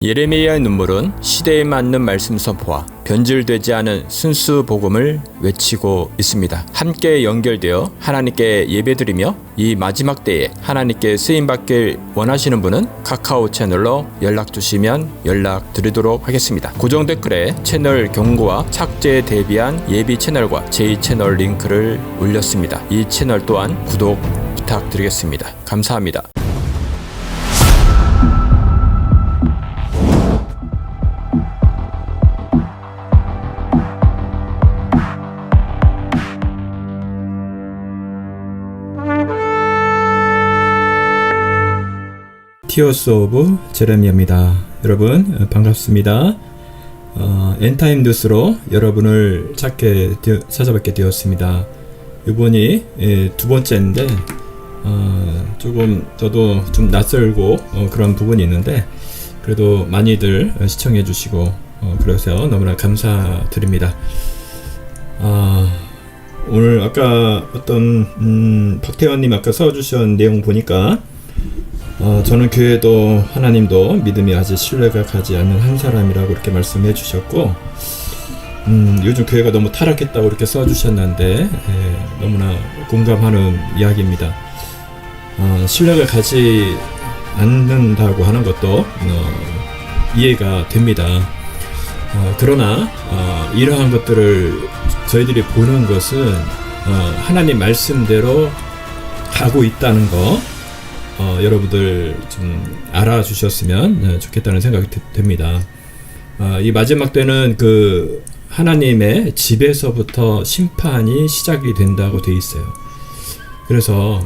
예레미야의 눈물은 시대에 맞는 말씀 선포와 변질되지 않은 순수 복음을 외치고 있습니다. 함께 연결되어 하나님께 예배드리며 이 마지막 때에 하나님께 쓰임받길 원하시는 분은 카카오 채널로 연락 주시면 연락 드리도록 하겠습니다. 고정 댓글에 채널 경고와 착제에 대비한 예비 채널과 제2채널 링크를 올렸습니다. 이 채널 또한 구독 부탁드리겠습니다. 감사합니다. 티어스 오브 제레미야입니다. 여러분 반갑습니다. 엔타임 뉴스로 여러분을 찾아뵙게 되었습니다. 이번이 두 번째인데 조금 저도 좀 낯설고 그런 부분이 있는데 그래도 많이들 시청해 주시고 그래서 너무나 감사드립니다. 오늘 아까 어떤 박태원님 아까 써주신 내용 보니까 저는 교회도 하나님도 믿음이 아직 신뢰가 가지 않는 한 사람이라고 이렇게 말씀해 주셨고 요즘 교회가 너무 타락했다고 이렇게 써주셨는데 너무나 공감하는 이야기입니다. 신뢰가 가지 않는다고 하는 것도 이해가 됩니다. 그러나 이러한 것들을 저희들이 보는 것은 하나님 말씀대로 가고 있다는 거 여러분들 좀 알아주셨으면 좋겠다는 생각이 듭니다. 이 마지막 때는 그 하나님의 집에서부터 심판이 시작이 된다고 돼 있어요. 그래서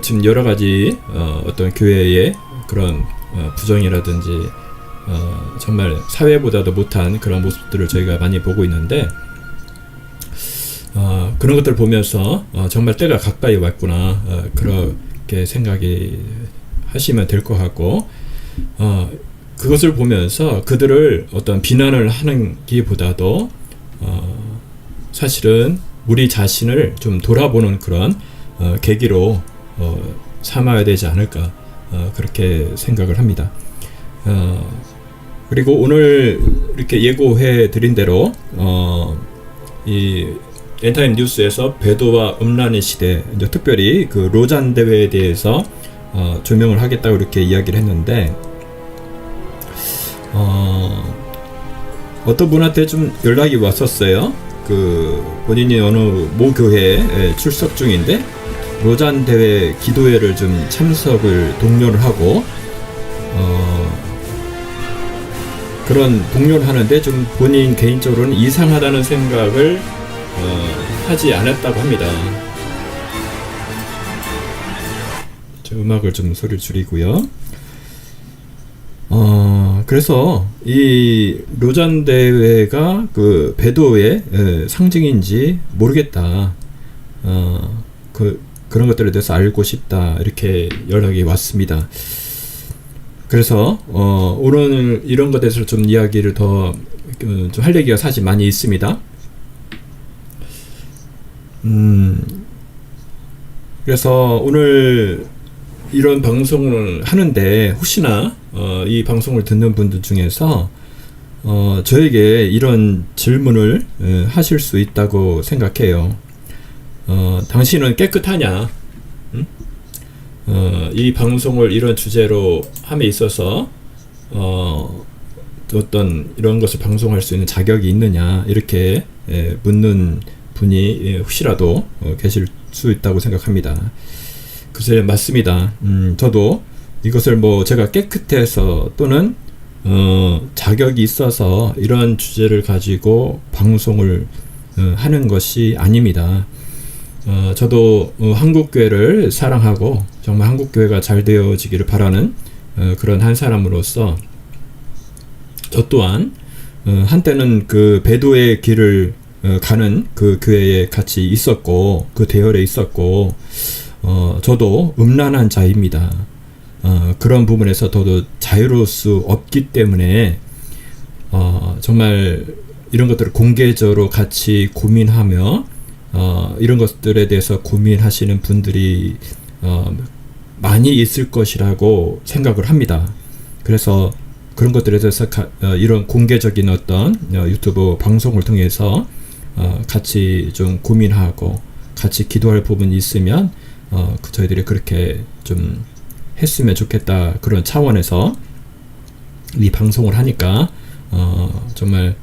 지금 여러 가지 어떤 교회의 그런 부정이라든지 정말 사회보다도 못한 그런 모습들을 저희가 많이 보고 있는데 그런 것들을 보면서 정말 때가 가까이 왔구나 그렇게 생각이 하시면 될 것 같고 그것을 보면서 그들을 어떤 비난을 하는 기보다도 사실은 우리 자신을 좀 돌아보는 그런 계기로 삼아야 되지 않을까 그렇게 생각을 합니다. 그리고 오늘 이렇게 예고해 드린 대로 이 엔타임 뉴스에서 배도와 음란의 시대, 이제 특별히 그 로잔 대회에 대해서 조명을 하겠다고 이렇게 이야기를 했는데 어떤 분한테 좀 연락이 왔었어요. 그 본인이 어느 모 교회에 출석 중인데 로잔 대회 기도회를 좀 참석을 독려를 하고 그런 독려를 하는데 좀 본인 개인적으로는 이상하다는 생각을 하지 않았다고 합니다. 저 음악을 좀 소리를 줄이고요. 그래서 이 로잔 대회가 그 배도의 상징인지 모르겠다. 그런 것들에 대해서 알고 싶다. 이렇게 연락이 왔습니다. 그래서 오늘 이런 것에 대해서 좀 이야기를 더 좀 할 얘기가 사실 많이 있습니다. 그래서 오늘 이런 방송을 하는데 혹시나 이 방송을 듣는 분들 중에서 저에게 이런 질문을 하실 수 있다고 생각해요. 당신은 깨끗하냐? 이 방송을 이런 주제로 함에 있어서 어떤 이런 것을 방송할 수 있는 자격이 있느냐 이렇게 묻는 분이 혹시라도 계실 수 있다고 생각합니다. 글쎄 맞습니다. 저도 이것을 뭐 제가 깨끗해서 또는 자격이 있어서 이런 주제를 가지고 방송을 하는 것이 아닙니다. 저도 한국교회를 사랑하고 정말 한국교회가 잘 되어지기를 바라는 그런 한 사람으로서 저 또한 한때는 그 배도의 길을 가는 그 교회에 같이 있었고 그 대열에 있었고 저도 음란한 자입니다. 그런 부분에서 저도 자유로울 수 없기 때문에 정말 이런 것들을 공개적으로 같이 고민하며 이런 것들에 대해서 고민하시는 분들이 많이 있을 것이라고 생각을 합니다. 그래서 그런 것들에 대해서 이런 공개적인 어떤 유튜브 방송을 통해서 같이 좀 고민하고 같이 기도할 부분이 있으면 저희들이 그렇게 좀 했으면 좋겠다, 그런 차원에서 이 방송을 하니까 정말,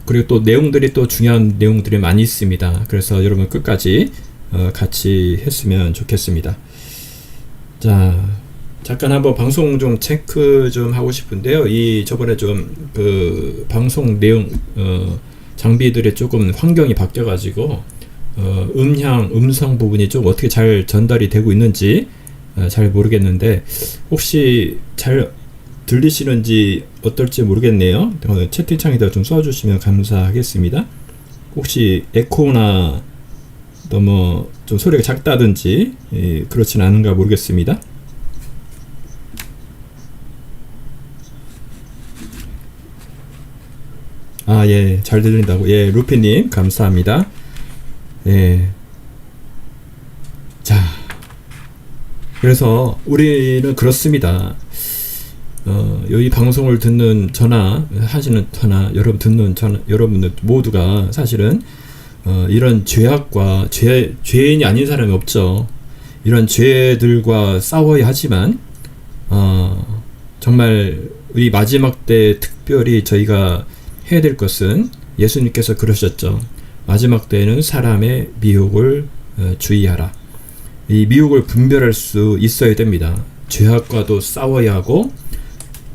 그리고 또 내용들이 또 중요한 내용들이 많이 있습니다. 그래서 여러분 끝까지 같이 했으면 좋겠습니다. 자, 잠깐 한번 방송 좀 체크 좀 하고 싶은데요. 저번에 좀 그 방송 내용 장비들이 조금 환경이 바뀌어가지고 음성 부분이 좀 어떻게 잘 전달이 되고 있는지 잘 모르겠는데, 혹시 잘 들리시는지 어떨지 모르겠네요. 채팅창에다 좀 써주시면 감사하겠습니다. 혹시 에코나 너무 좀 소리가 작다든지 그렇진 않은가 모르겠습니다. 예, 잘 들린다고. 예, 루피님 감사합니다. 예. 자, 그래서 우리는 그렇습니다. 이 방송을 듣는 하시는 여러분들 모두가 사실은 이런 죄악과 죄인이 아닌 사람이 없죠. 이런 죄들과 싸워야 하지만 정말 이 마지막 때 특별히 저희가 해야 될 것은, 예수님께서 그러셨죠. 마지막 때에는 사람의 미혹을 주의하라. 이 미혹을 분별할 수 있어야 됩니다. 죄악과도 싸워야 하고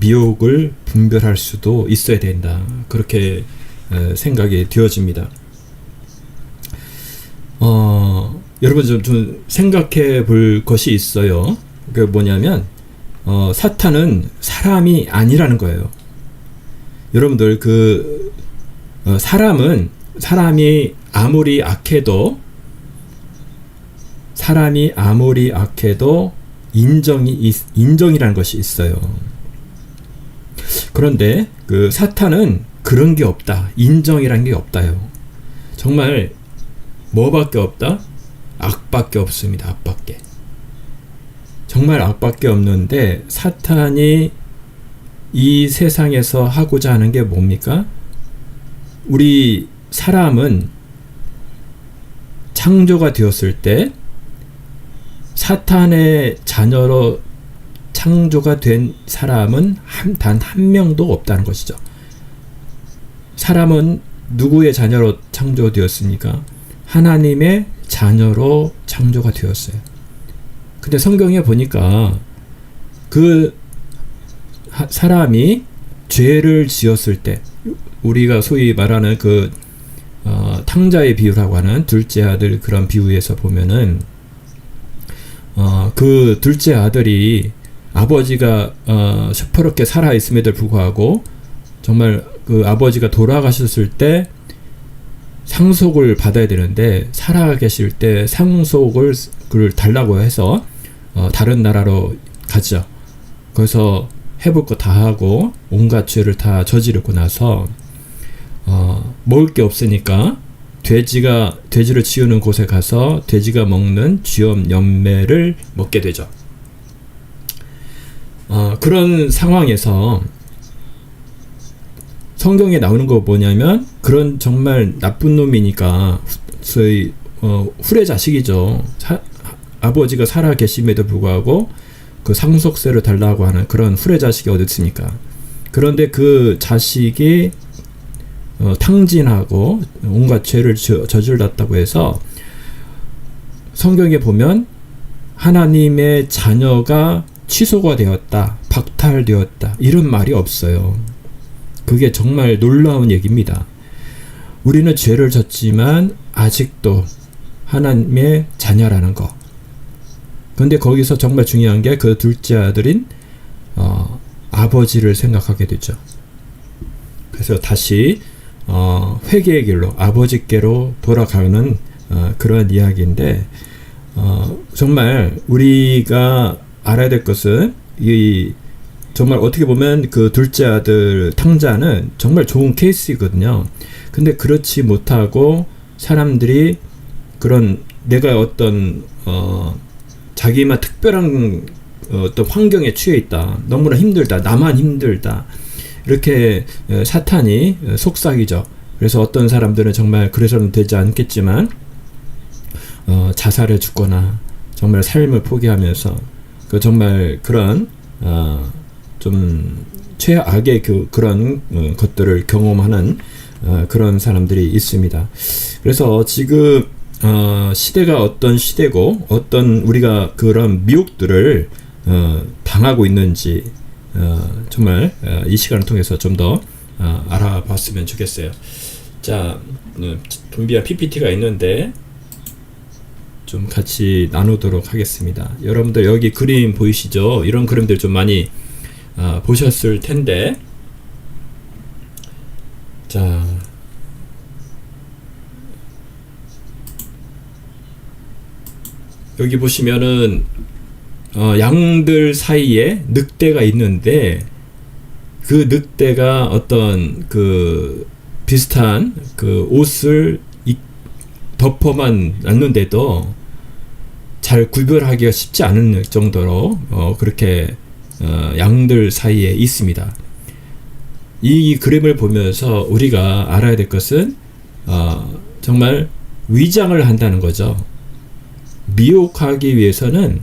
미혹을 분별할 수도 있어야 된다. 그렇게 생각이 되어집니다. 여러분 좀 생각해 볼 것이 있어요. 그게 뭐냐면 사탄은 사람이 아니라는 거예요. 여러분들 사람이 아무리 악해도 인정이라는 것이 있어요. 그런데 그 사탄은 그런 게 없다. 인정이라는 게 없다요. 정말 뭐밖에 없다? 악밖에 없습니다. 악밖에. 정말 악밖에 없는데, 사탄이 이 세상에서 하고자 하는 게 뭡니까? 우리 사람은 창조가 되었을 때 사탄의 자녀로 창조가 된 사람은 단 한 명도 없다는 것이죠. 사람은 누구의 자녀로 창조되었습니까? 하나님의 자녀로 창조가 되었어요. 근데 성경에 보니까 그 사람이 죄를 지었을 때, 우리가 소위 말하는 탕자의 비유라고 하는 둘째 아들 그런 비유에서 보면은 그 둘째 아들이 아버지가 시퍼렇게 살아 있음에도 불구하고 정말 그 아버지가 돌아가셨을 때 상속을 받아야 되는데, 살아 계실 때 상속을 달라고 해서 다른 나라로 가죠. 거기서 해볼 거 다 하고 온갖 죄를 다 저지르고 나서 먹을 게 없으니까 돼지를 치우는 곳에 가서 돼지가 먹는 쥐염 열매를 먹게 되죠. 그런 상황에서 성경에 나오는 거 뭐냐면, 그런 정말 나쁜 놈이니까 소위 후레자식이죠. 아버지가 살아 계심에도 불구하고 그 상속세를 달라고 하는 그런 후레자식이 어디 있습니까? 그런데 그 자식이 탕진하고 온갖 죄를 저질렀다고 해서 성경에 보면 하나님의 자녀가 취소가 되었다, 박탈되었다, 이런 말이 없어요. 그게 정말 놀라운 얘기입니다. 우리는 죄를 졌지만 아직도 하나님의 자녀라는 거. 근데 거기서 정말 중요한 게 그 둘째 아들인 아버지를 생각하게 되죠. 그래서 다시 회개의 길로 아버지께로 돌아가는 그런 이야기인데, 정말 우리가 알아야 될 것은, 정말 어떻게 보면 그 둘째 아들 탕자는 정말 좋은 케이스이거든요. 근데 그렇지 못하고 사람들이 내가 어떤 자기만 특별한 어떤 환경에 취해 있다. 너무나 힘들다. 나만 힘들다. 이렇게 사탄이 속삭이죠. 그래서 어떤 사람들은 정말 그래서는 되지 않겠지만 자살해 죽거나 정말 삶을 포기하면서 정말 그런 좀 최악의 그런 것들을 경험하는 그런 사람들이 있습니다. 그래서 지금 시대가 어떤 시대고 어떤 우리가 그런 미혹들을 당하고 있는지 정말 이 시간을 통해서 좀 더 알아봤으면 좋겠어요. 자, 준비한 PPT가 있는데 좀 같이 나누도록 하겠습니다. 여러분들 여기 그림 보이시죠? 이런 그림들 좀 많이 보셨을 텐데, 자, 여기 보시면은 양들 사이에 늑대가 있는데 그 늑대가 어떤 그 비슷한 그 옷을 덮어만 놨는데도 잘 구별하기가 쉽지 않은 정도로 그렇게 양들 사이에 있습니다. 이 그림을 보면서 우리가 알아야 될 것은 정말 위장을 한다는 거죠. 미혹하기 위해서는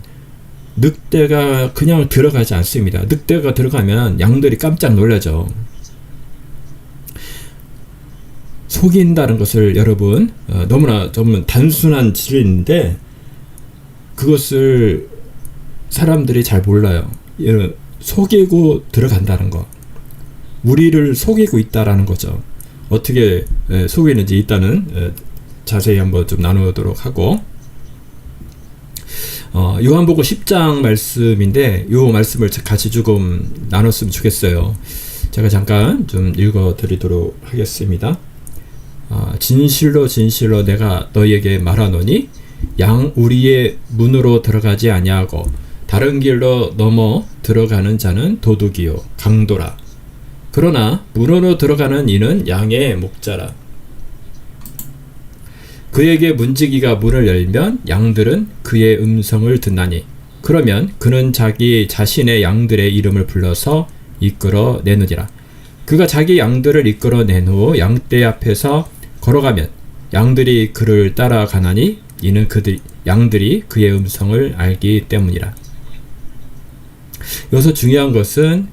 늑대가 그냥 들어가지 않습니다. 늑대가 들어가면 양들이 깜짝 놀라죠. 속인다는 것을 여러분 너무나 정말 단순한 진리인데 그것을 사람들이 잘 몰라요. 속이고 들어간다는 거, 우리를 속이고 있다라는 거죠. 어떻게 속이는지 일단은 자세히 한번 좀 나누도록 하고, 요한복음 10장 말씀인데 요 말씀을 같이 조금 나눴으면 좋겠어요. 제가 잠깐 좀 읽어 드리도록 하겠습니다. 진실로 진실로 내가 너희에게 말하노니 양 우리의 문으로 들어가지 아니하고 다른 길로 넘어 들어가는 자는 도둑이요 강도라. 그러나 문으로 들어가는 이는 양의 목자라. 그에게 문지기가 문을 열면 양들은 그의 음성을 듣나니 그러면 그는 자기 자신의 양들의 이름을 불러서 이끌어내느니라. 그가 자기 양들을 이끌어낸 후 양떼 앞에서 걸어가면 양들이 그를 따라가나니 이는 양들이 그의 음성을 알기 때문이라. 여기서 중요한 것은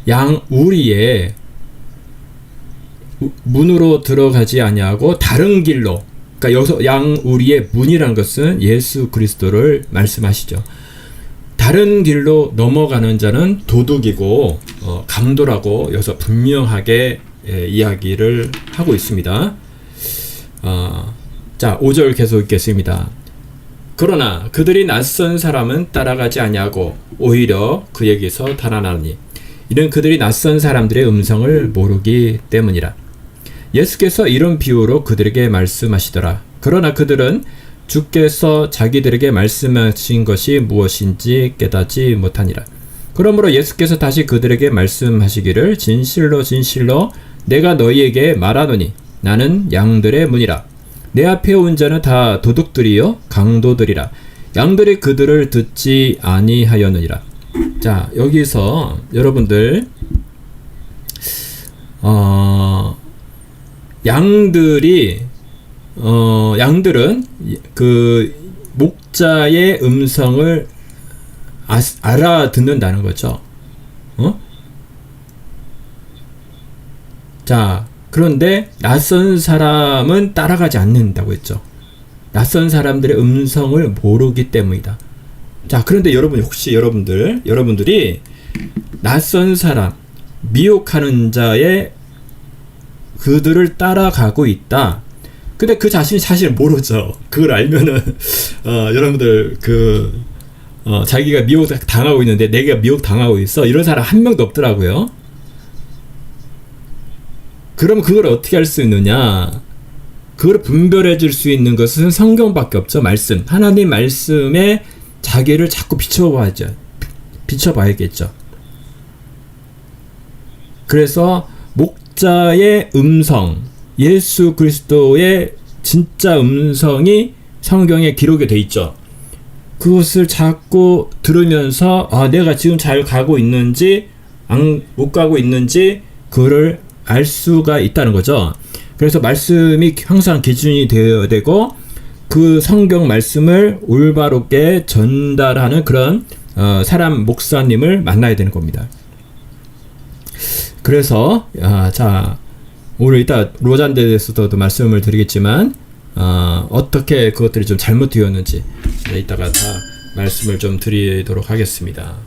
양 우리의 문으로 들어가지 아니하고 다른 길로, 그러니까 여기서 양 우리의 문이란 것은 예수 그리스도를 말씀하시죠. 다른 길로 넘어가는 자는 도둑이고 강도라고 여기서 분명하게 이야기를 하고 있습니다. 자, 5절 계속 읽겠습니다. 그러나 그들이 낯선 사람은 따라가지 아니하고 오히려 그에게서 달아나니 이는 그들이 낯선 사람들의 음성을 모르기 때문이라. 예수께서 이런 비유로 그들에게 말씀하시더라. 그러나 그들은 주께서 자기들에게 말씀하신 것이 무엇인지 깨닫지 못하니라. 그러므로 예수께서 다시 그들에게 말씀하시기를 진실로 진실로 내가 너희에게 말하노니 나는 양들의 문이라. 내 앞에 온 자는 다 도둑들이요 강도들이라. 양들이 그들을 듣지 아니하였느니라. 자, 여기서 여러분들 양들은 그 목자의 음성을 알아듣는다는 거죠. 자, 그런데 낯선 사람은 따라가지 않는다고 했죠. 낯선 사람들의 음성을 모르기 때문이다. 자, 그런데 여러분, 혹시 여러분들이 낯선 사람, 미혹하는 자의 그들을 따라가고 있다. 근데 그 자신이 사실 모르죠. 그걸 알면은 여러분들 자기가 미혹 당하고 있는데 내가 미혹 당하고 있어. 이런 사람 한 명도 없더라고요. 그럼 그걸 어떻게 할 수 있느냐? 그걸 분별해 줄 수 있는 것은 성경밖에 없죠. 말씀. 하나님 말씀에 자기를 자꾸 비춰봐야겠죠. 그래서 목자의 음성, 예수 그리스도의 진짜 음성이 성경에 기록이 돼 있죠. 그것을 자꾸 들으면서 내가 지금 잘 가고 있는지 못 가고 있는지 그거를 알 수가 있다는 거죠. 그래서 말씀이 항상 기준이 되어야 되고 그 성경 말씀을 올바르게 전달하는 그런 사람 목사님을 만나야 되는 겁니다. 그래서 자 오늘 이따 로잔대에 대해서도 말씀을 드리겠지만 어떻게 그것들이 좀 잘못되었는지 이따가 다 말씀을 좀 드리도록 하겠습니다.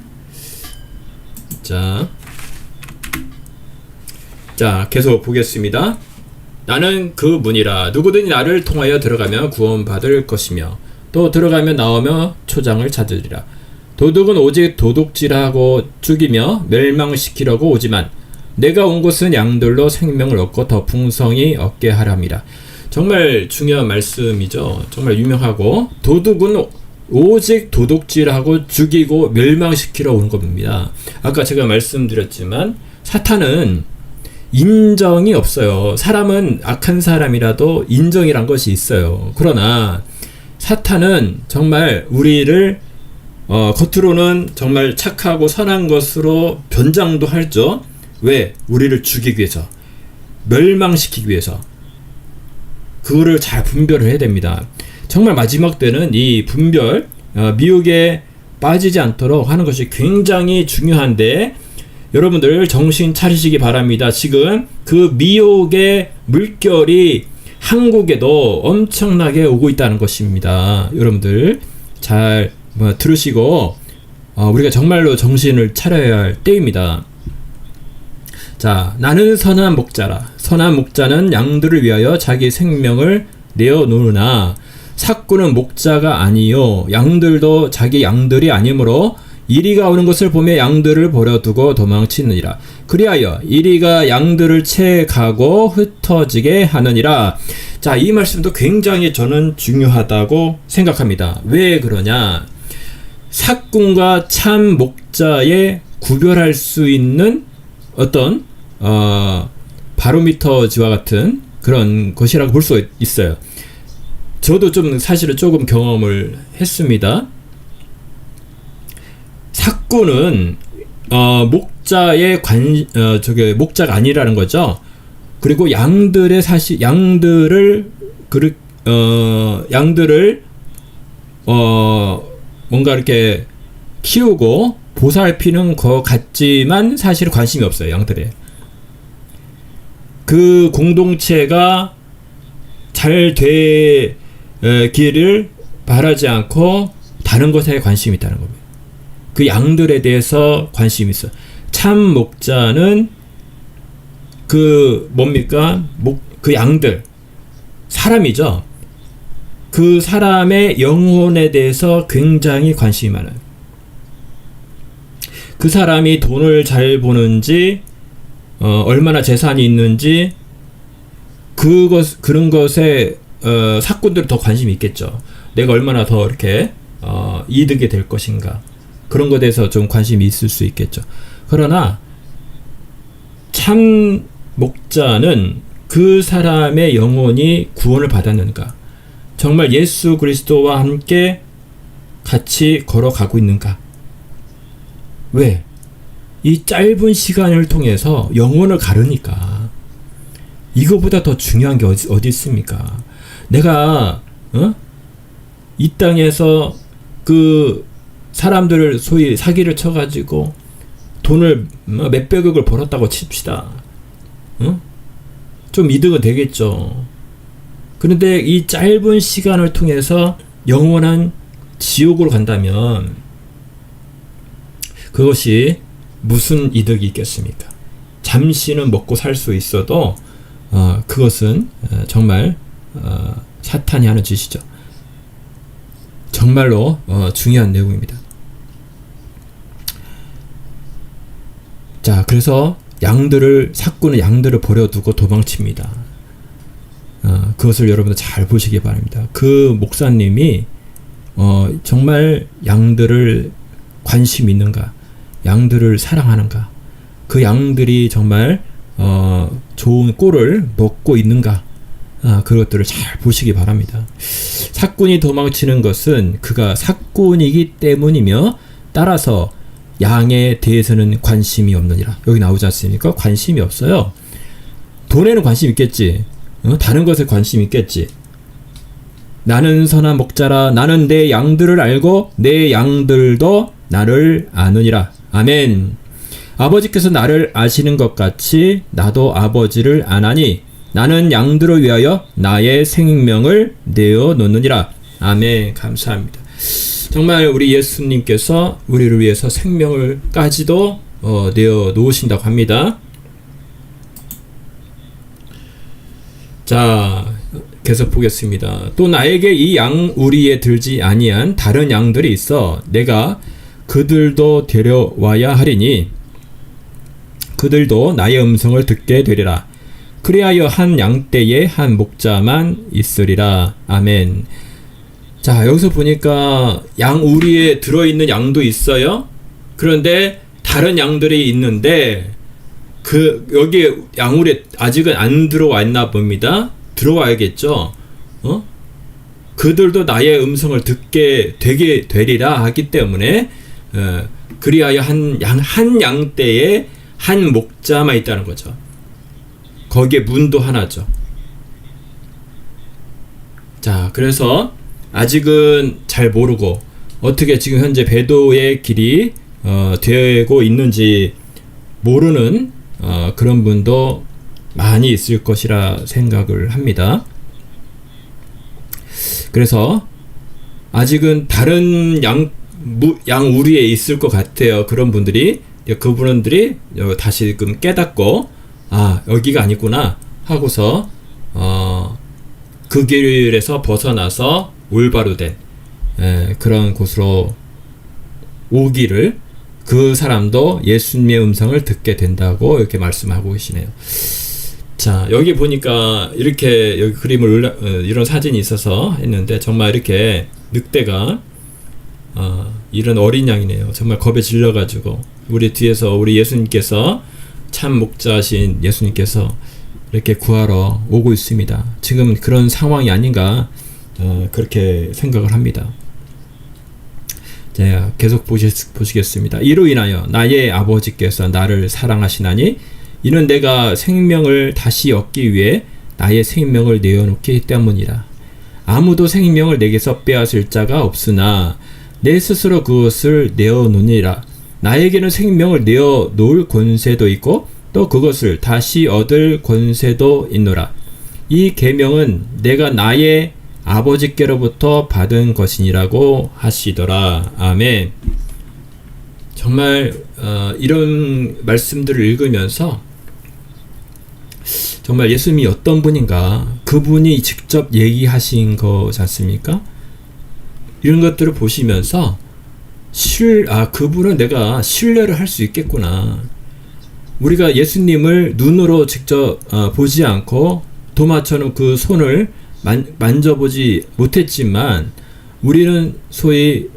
자 계속 보겠습니다. 나는 그 문이라 누구든지 나를 통하여 들어가면 구원받을 것이며 또 들어가면 나오며 초장을 찾으리라. 도둑은 오직 도둑질하고 죽이며 멸망시키려고 오지만 내가 온 것은 양들로 생명을 얻고 더 풍성히 얻게 하랍니다. 정말 중요한 말씀이죠. 정말 유명하고 도둑은 오직 도둑질하고 죽이고 멸망시키러 온 겁니다. 아까 제가 말씀드렸지만 사탄은 인정이 없어요. 사람은 악한 사람이라도 인정이란 것이 있어요. 그러나 사탄은 정말 우리를 겉으로는 정말 착하고 선한 것으로 변장도 하죠. 왜? 우리를 죽이기 위해서, 멸망시키기 위해서. 그거를 잘 분별을 해야 됩니다. 정말 마지막 때는 이 분별, 미혹에 빠지지 않도록 하는 것이 굉장히 중요한데 여러분들 정신 차리시기 바랍니다. 지금 그 미혹의 물결이 한국에도 엄청나게 오고 있다는 것입니다. 여러분들 잘 들으시고 우리가 정말로 정신을 차려야 할 때입니다. 자, 나는 선한 목자라. 선한 목자는 양들을 위하여 자기 생명을 내어놓으나 삭구는 목자가 아니요 양들도 자기 양들이 아니므로 이리가 오는 것을 보며 양들을 버려두고 도망치느니라. 그리하여 이리가 양들을 채가고 흩어지게 하느니라. 자, 이 말씀도 굉장히 저는 중요하다고 생각합니다. 왜 그러냐? 삭군과 참 목자에 구별할 수 있는 어떤 바로미터지와 같은 그런 것이라고 볼 수 있어요. 저도 좀 사실은 조금 경험을 했습니다. 삭구는 목자의 목자가 아니라는 거죠. 그리고 양들을 뭔가 이렇게 키우고 보살피는 것 같지만 사실 관심이 없어요. 양들에. 그 공동체가 잘 되기를 바라지 않고 다른 것에 관심이 있다는 겁니다. 그 양들에 대해서 관심이 있어. 참 목자는 그 뭡니까? 그 양들, 사람이죠. 그 사람의 영혼에 대해서 굉장히 관심이 많아요. 그 사람이 돈을 잘 버는지, 얼마나 재산이 있는지, 그런 것에 삭군들은 더 관심이 있겠죠. 내가 얼마나 더 이렇게 이득이 될 것인가. 그런 것에 대해서 좀 관심이 있을 수 있겠죠. 그러나 참 목자는 그 사람의 영혼이 구원을 받았는가, 정말 예수 그리스도와 함께 같이 걸어가고 있는가. 왜? 이 짧은 시간을 통해서 영혼을 가르니까. 이거보다 더 중요한 게 어디 있습니까? 내가 이 땅에서 그 사람들을 소위 사기를 쳐가지고 돈을 몇백억을 벌었다고 칩시다. 좀 이득은 되겠죠. 그런데 이 짧은 시간을 통해서 영원한 지옥으로 간다면 그것이 무슨 이득이 있겠습니까? 잠시는 먹고 살 수 있어도 그것은 정말 사탄이 하는 짓이죠. 정말로 중요한 내용입니다. 자, 그래서 삭구는 양들을 버려두고 도망칩니다. 그것을 여러분들 잘 보시기 바랍니다. 그 목사님이 정말 양들을 관심 있는가, 양들을 사랑하는가, 그 양들이 정말 좋은 꼴을 먹고 있는가, 그것들을 잘 보시기 바랍니다. 사꾼이 도망치는 것은 그가 사꾼이기 때문이며 따라서 양에 대해서는 관심이 없느니라. 여기 나오지 않습니까? 관심이 없어요. 돈에는 관심 있겠지. 다른 것에 관심 있겠지. 나는 선한 목자라. 나는 내 양들을 알고 내 양들도 나를 아느니라. 아멘. 아버지께서 나를 아시는 것 같이 나도 아버지를 아나니 나는 양들을 위하여 나의 생명을 내어놓느니라. 아멘. 감사합니다. 정말 우리 예수님께서 우리를 위해서 생명을까지도 내어놓으신다고 합니다. 자, 계속 보겠습니다. 또 나에게 이 양 우리에 들지 아니한 다른 양들이 있어 내가 그들도 데려와야 하리니 그들도 나의 음성을 듣게 되리라. 그리하여 한 양떼에 한 목자만 있으리라. 아멘. 자, 여기서 보니까 양 우리에 들어있는 양도 있어요. 그런데 다른 양들이 있는데 여기 양우리에 아직은 안 들어와 있나 봅니다. 들어와야겠죠. 그들도 나의 음성을 듣게 되게 되리라 하기 때문에 그리하여 한 양떼에 한 목자만 있다는 거죠. 거기에 문도 하나죠. 자, 그래서 아직은 잘 모르고 어떻게 지금 현재 배도의 길이 되고 있는지 모르는 그런 분도 많이 있을 것이라 생각을 합니다. 그래서 아직은 다른 양 우리에 있을 것 같아요. 그런 분들이 그분들이 다시금 깨닫고 여기가 아니구나 하고서 그 길에서 벗어나서 올바로 된 그런 곳으로 오기를 그 사람도 예수님의 음성을 듣게 된다고 이렇게 말씀하고 계시네요. 자, 여기 보니까 이렇게 여기 그림을 이런 사진이 있어서 했는데 정말 이렇게 늑대가 이런 어린 양이네요. 정말 겁에 질려가지고 우리 뒤에서 우리 예수님께서 참 목자신 예수님께서 이렇게 구하러 오고 있습니다. 지금 그런 상황이 아닌가 그렇게 생각을 합니다. 자, 계속 보시겠습니다. 이로 인하여 나의 아버지께서 나를 사랑하시나니 이는 내가 생명을 다시 얻기 위해 나의 생명을 내어놓기 때문이라. 아무도 생명을 내게서 빼앗을 자가 없으나 내 스스로 그것을 내어놓으리라. 나에게는 생명을 내어놓을 권세도 있고 또 그것을 다시 얻을 권세도 있노라. 이 계명은 내가 나의 아버지께로부터 받은 것이니라고 하시더라. 아멘. 정말 이런 말씀들을 읽으면서 정말 예수님이 어떤 분인가, 그분이 직접 얘기하신 거지 않습니까? 이런 것들을 보시면서 그분은 내가 신뢰를 할 수 있겠구나. 우리가 예수님을 눈으로 직접 보지 않고 도마처럼 그 손을 만져보지 못했지만 우리는 소위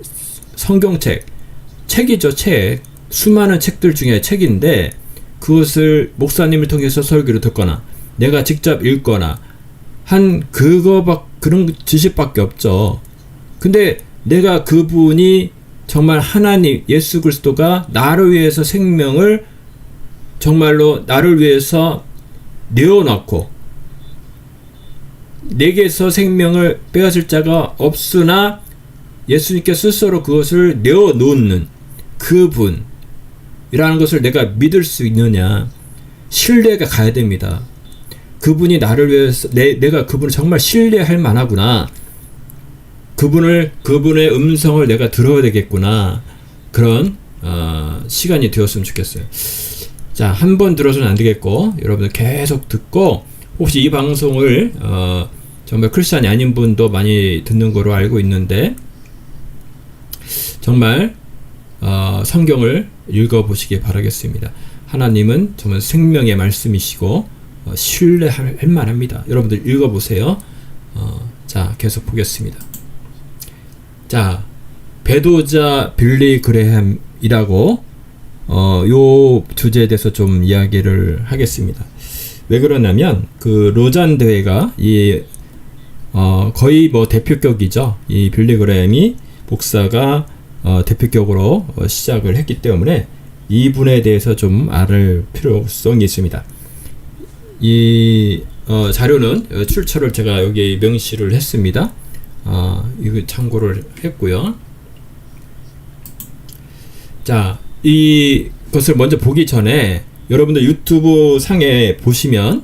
책이죠. 책. 수많은 책들 중에 책인데 그것을 목사님을 통해서 설교를 듣거나 내가 직접 읽거나 그런 지식밖에 없죠. 근데 내가 그분이 정말 하나님 예수 그리스도가 나를 위해서 생명을 정말로 나를 위해서 내어놓고 내게서 생명을 빼앗을 자가 없으나 예수님께 스스로 그것을 내어놓는 그분이라는 것을 내가 믿을 수 있느냐. 신뢰가 가야 됩니다. 그분이 나를 위해서 내가 그분을 정말 신뢰할 만하구나. 그분의 음성을 내가 들어야 되겠구나. 그런 시간이 되었으면 좋겠어요. 자, 한 번 들어서는 안 되겠고 여러분들 계속 듣고 혹시 이 방송을 정말 크리스찬이 아닌 분도 많이 듣는 거로 알고 있는데 정말 성경을 읽어보시기 바라겠습니다. 하나님은 정말 생명의 말씀이시고 신뢰할 만합니다. 여러분들 읽어보세요. 자, 계속 보겠습니다. 자, 배도자 빌리 그레햄이라고 요 주제에 대해서 좀 이야기를 하겠습니다. 왜 그러냐면 그 로잔 대회가 거의 뭐 대표격이죠. 이 빌리그램이 목사가 대표격으로 시작을 했기 때문에 이분에 대해서 좀 알을 필요성이 있습니다. 이 자료는 출처를 제가 여기 명시를 했습니다. 이거 참고를 했고요. 자, 이것을 먼저 보기 전에 여러분들 유튜브 상에 보시면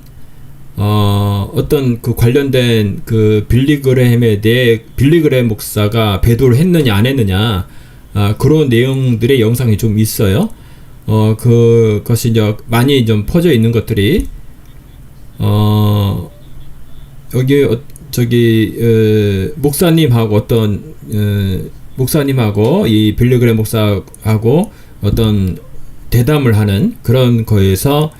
어떤 그 관련된 그 빌리그램에 대해 빌리그램 목사가 배도를 했느냐 안 했느냐 그런 내용들의 영상이 좀 있어요. 그것이 이제 많이 좀 퍼져 있는 것들이 여기 목사님하고 어떤 목사님하고 이 빌리그램 목사하고 어떤 대담을 하는 그런 거에서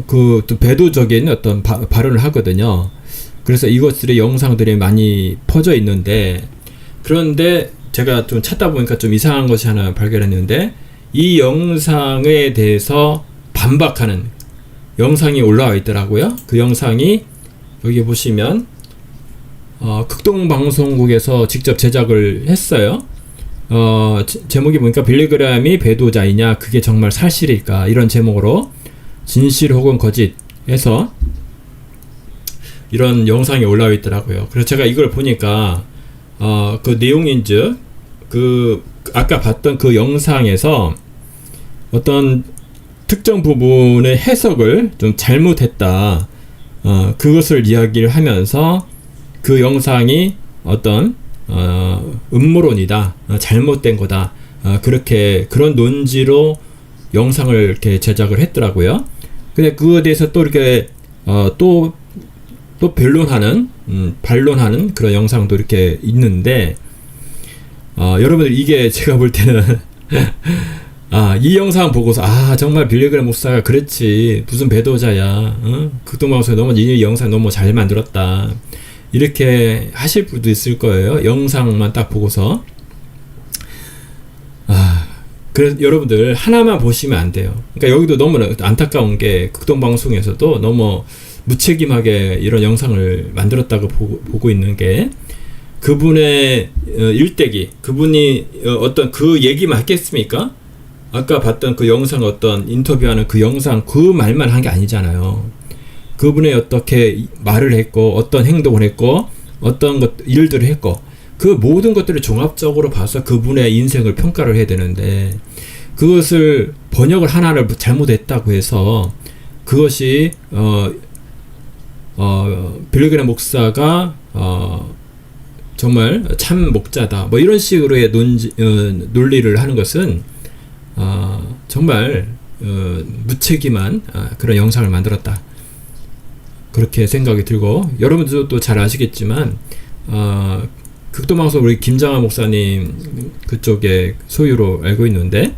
그 또 배도적인 어떤 발언을 하거든요. 그래서 이것들의 영상들이 많이 퍼져 있는데, 그런데 제가 좀 찾다 보니까 좀 이상한 것이 하나 발견했는데, 이 영상에 대해서 반박하는 영상이 올라와 있더라고요. 그 영상이 여기 보시면 극동방송국에서 직접 제작을 했어요. 제목이 보니까 빌리그램이 배도자이냐, 그게 정말 사실일까, 이런 제목으로 진실 혹은 거짓 해서 이런 영상이 올라와 있더라고요. 그래서 제가 이걸 보니까 그 내용인즉 그 아까 봤던 그 영상에서 어떤 특정 부분의 해석을 좀 잘못했다, 그것을 이야기를 하면서 그 영상이 어떤 음모론이다, 잘못된 거다, 그렇게 그런 논지로 영상을 이렇게 제작을 했더라고요. 근데 그거에 대해서 또 이렇게 또 반론하는 그런 영상도 이렇게 있는데, 여러분들 이게 제가 볼 때는 이 영상 보고서 정말 빌리그램 목사가 그랬지, 무슨 배도자야, 극동방송에 너무 이 영상 너무 잘 만들었다, 이렇게 하실 분도 있을 거예요. 영상만 딱 보고서. 그래서 여러분들 하나만 보시면 안 돼요. 그러니까 여기도 너무 안타까운 게 극동방송에서도 너무 무책임하게 이런 영상을 만들었다고 보고 있는 게, 그분의 일대기, 그분이 어떤 그 얘기만 했겠습니까? 아까 봤던 그 영상, 어떤 인터뷰하는 그 영상 그 말만 한 게 아니잖아요. 그분이 어떻게 말을 했고, 어떤 행동을 했고, 어떤 일들을 했고, 그 모든 것들을 종합적으로 봐서 그분의 인생을 평가를 해야 되는데, 그것을 번역을 하나를 잘못했다고 해서 그것이 빌리그램 목사가 정말 참 목자다, 뭐 이런 식으로의 논리를 하는 것은 정말 무책임한 그런 영상을 만들었다, 그렇게 생각이 들고, 여러분들도 또 잘 아시겠지만 극동방송 우리 김장하 목사님 그쪽에 소유로 알고 있는데,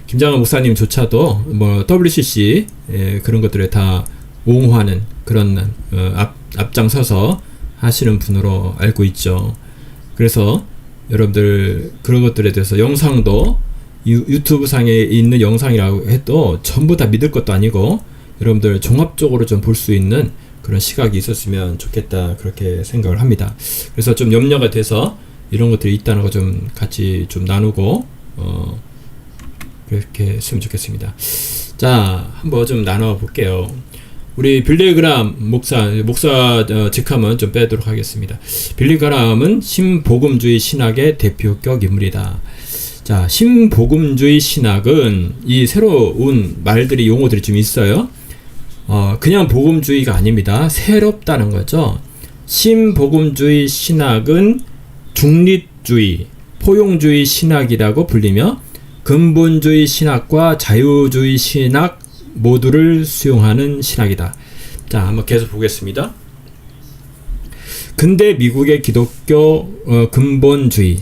김장하 목사님조차도 뭐 WCC 그런 것들에 다 옹호하는 그런 앞장서서 하시는 분으로 알고 있죠. 그래서 여러분들 그런 것들에 대해서 영상도 유튜브 상에 있는 영상이라고 해도 전부 다 믿을 것도 아니고, 여러분들 종합적으로 좀 볼 수 있는 그런 시각이 있었으면 좋겠다, 그렇게 생각을 합니다. 그래서 좀 염려가 돼서 이런 것들이 있다는 거 좀 같이 좀 나누고 그렇게 했으면 좋겠습니다. 자, 한번 좀 나눠 볼게요. 우리 빌리그램 목사 직함은 좀 빼도록 하겠습니다. 빌리그램은 신복음주의 신학의 대표격 인물이다. 자, 신복음주의 신학은 이 새로운 말들이, 용어들이 좀 있어요. 그냥 복음주의가 아닙니다. 새롭다는 거죠. 신복음주의 신학은 중립주의, 포용주의 신학이라고 불리며 근본주의 신학과 자유주의 신학 모두를 수용하는 신학이다. 자, 한번 계속 보겠습니다. 근대 미국의 기독교 근본주의,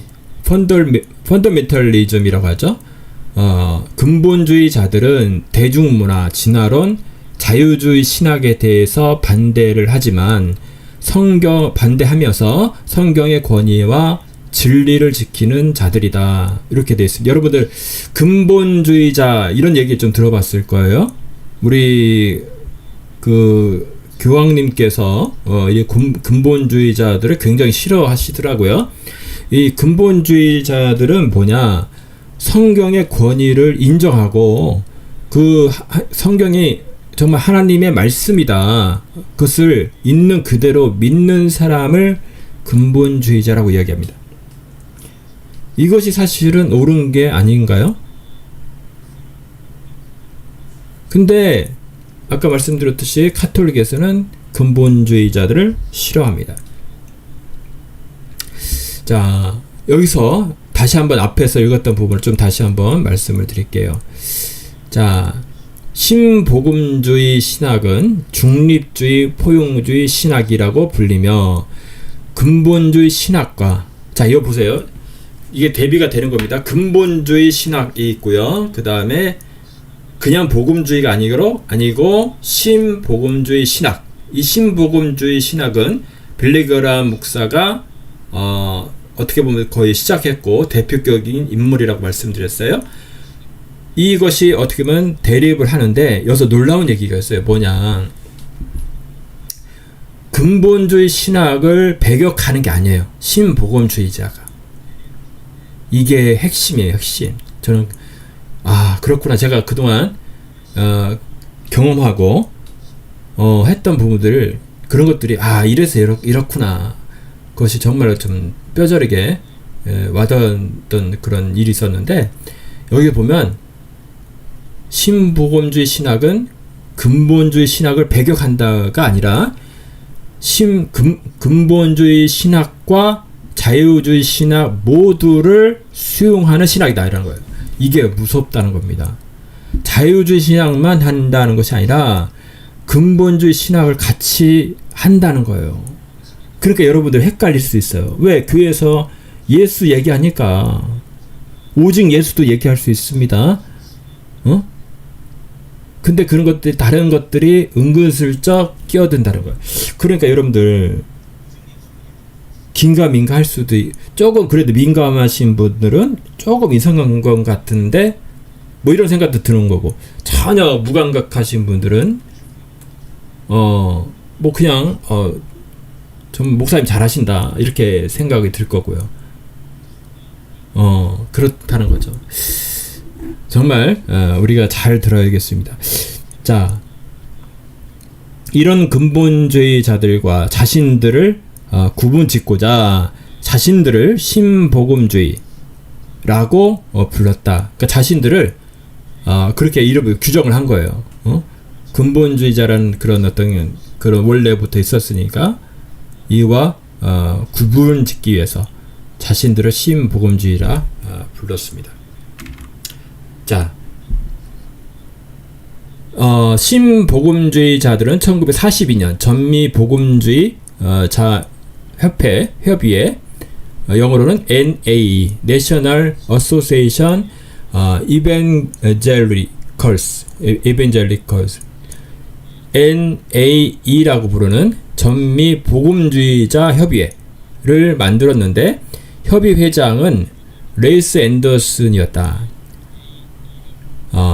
펀더멘털리즘이라고 하죠. 근본주의자들은 대중문화, 진화론, 자유주의 신학에 대해서 반대를 하지만 반대하면서 성경의 권위와 진리를 지키는 자들이다, 이렇게 되어 있습니다. 여러분들 근본주의자 이런 얘기 좀 들어봤을 거예요. 우리 그 교황님께서 이 근본주의자들을 굉장히 싫어하시더라고요. 이 근본주의자들은 뭐냐? 성경의 권위를 인정하고 그 성경이 정말 하나님의 말씀이다. 그것을 있는 그대로 믿는 사람을 근본주의자라고 이야기합니다. 이것이 사실은 옳은 게 아닌가요? 근데 아까 말씀드렸듯이 카톨릭에서는 근본주의자들을 싫어합니다. 자, 여기서 다시 한번 앞에서 읽었던 부분을 좀 다시 한번 말씀을 드릴게요. 자, 신복음주의 신학은 중립주의 포용주의 신학이라고 불리며 근본주의 신학과, 자, 이거 보세요. 이게 대비가 되는 겁니다. 근본주의 신학이 있고요. 그 다음에 그냥 복음주의가 아니고 신복음주의 신학. 이 신복음주의 신학은 빌리그람 목사가 어떻게 보면 거의 시작했고 대표격인 인물이라고 말씀드렸어요. 이것이 어떻게 보면 대립을 하는데 여기서 놀라운 얘기가 있어요. 뭐냐? 근본주의 신학을 배격하는 게 아니에요. 신복음주의자가. 이게 핵심이에요. 핵심. 저는 그렇구나. 제가 그동안 경험하고 했던 부분들을, 그런 것들이 이래서 이렇구나. 그것이 정말 좀 뼈저리게 와닿았던 그런 일이 있었는데, 여기 보면 신복음주의 신학은 근본주의 신학을 배격한다가 아니라 근본주의 신학과 자유주의 신학 모두를 수용하는 신학이다 이라는 거예요. 이게 무섭다는 겁니다. 자유주의 신학만 한다는 것이 아니라 근본주의 신학을 같이 한다는 거예요. 그러니까 여러분들 헷갈릴 수 있어요. 왜? 교회에서 예수 얘기하니까 오직 예수도 얘기할 수 있습니다. 근데 그런 것들이, 다른 것들이 은근슬쩍 끼어든다는 거예요. 그러니까 여러분들 긴가민가 할 수도, 조금 그래도 민감하신 분들은 조금 이상한 것 같은데 뭐 이런 생각도 드는 거고, 전혀 무감각하신 분들은 뭐 그냥 좀 목사님 잘하신다 이렇게 생각이 들 거고요. 그렇다는 거죠. 정말 우리가 잘 들어야겠습니다. 자, 이런 근본주의자들과 자신들을 구분짓고자 자신들을 신복음주의라고 불렀다. 그러니까 자신들을 그렇게 이름을 규정을 한 거예요. 근본주의자라는 그런 어떤 그런 원래부터 있었으니까 이와 구분짓기 위해서 자신들을 신복음주의라 불렀습니다. 자, 신복음주의자들은 1942년 전미복음주의 협의회, 영어로는 NAE, National Association Evangelicals, NAE라고 부르는 전미복음주의자 협의회를 만들었는데, 협의회장은 레이스 앤더슨이었다.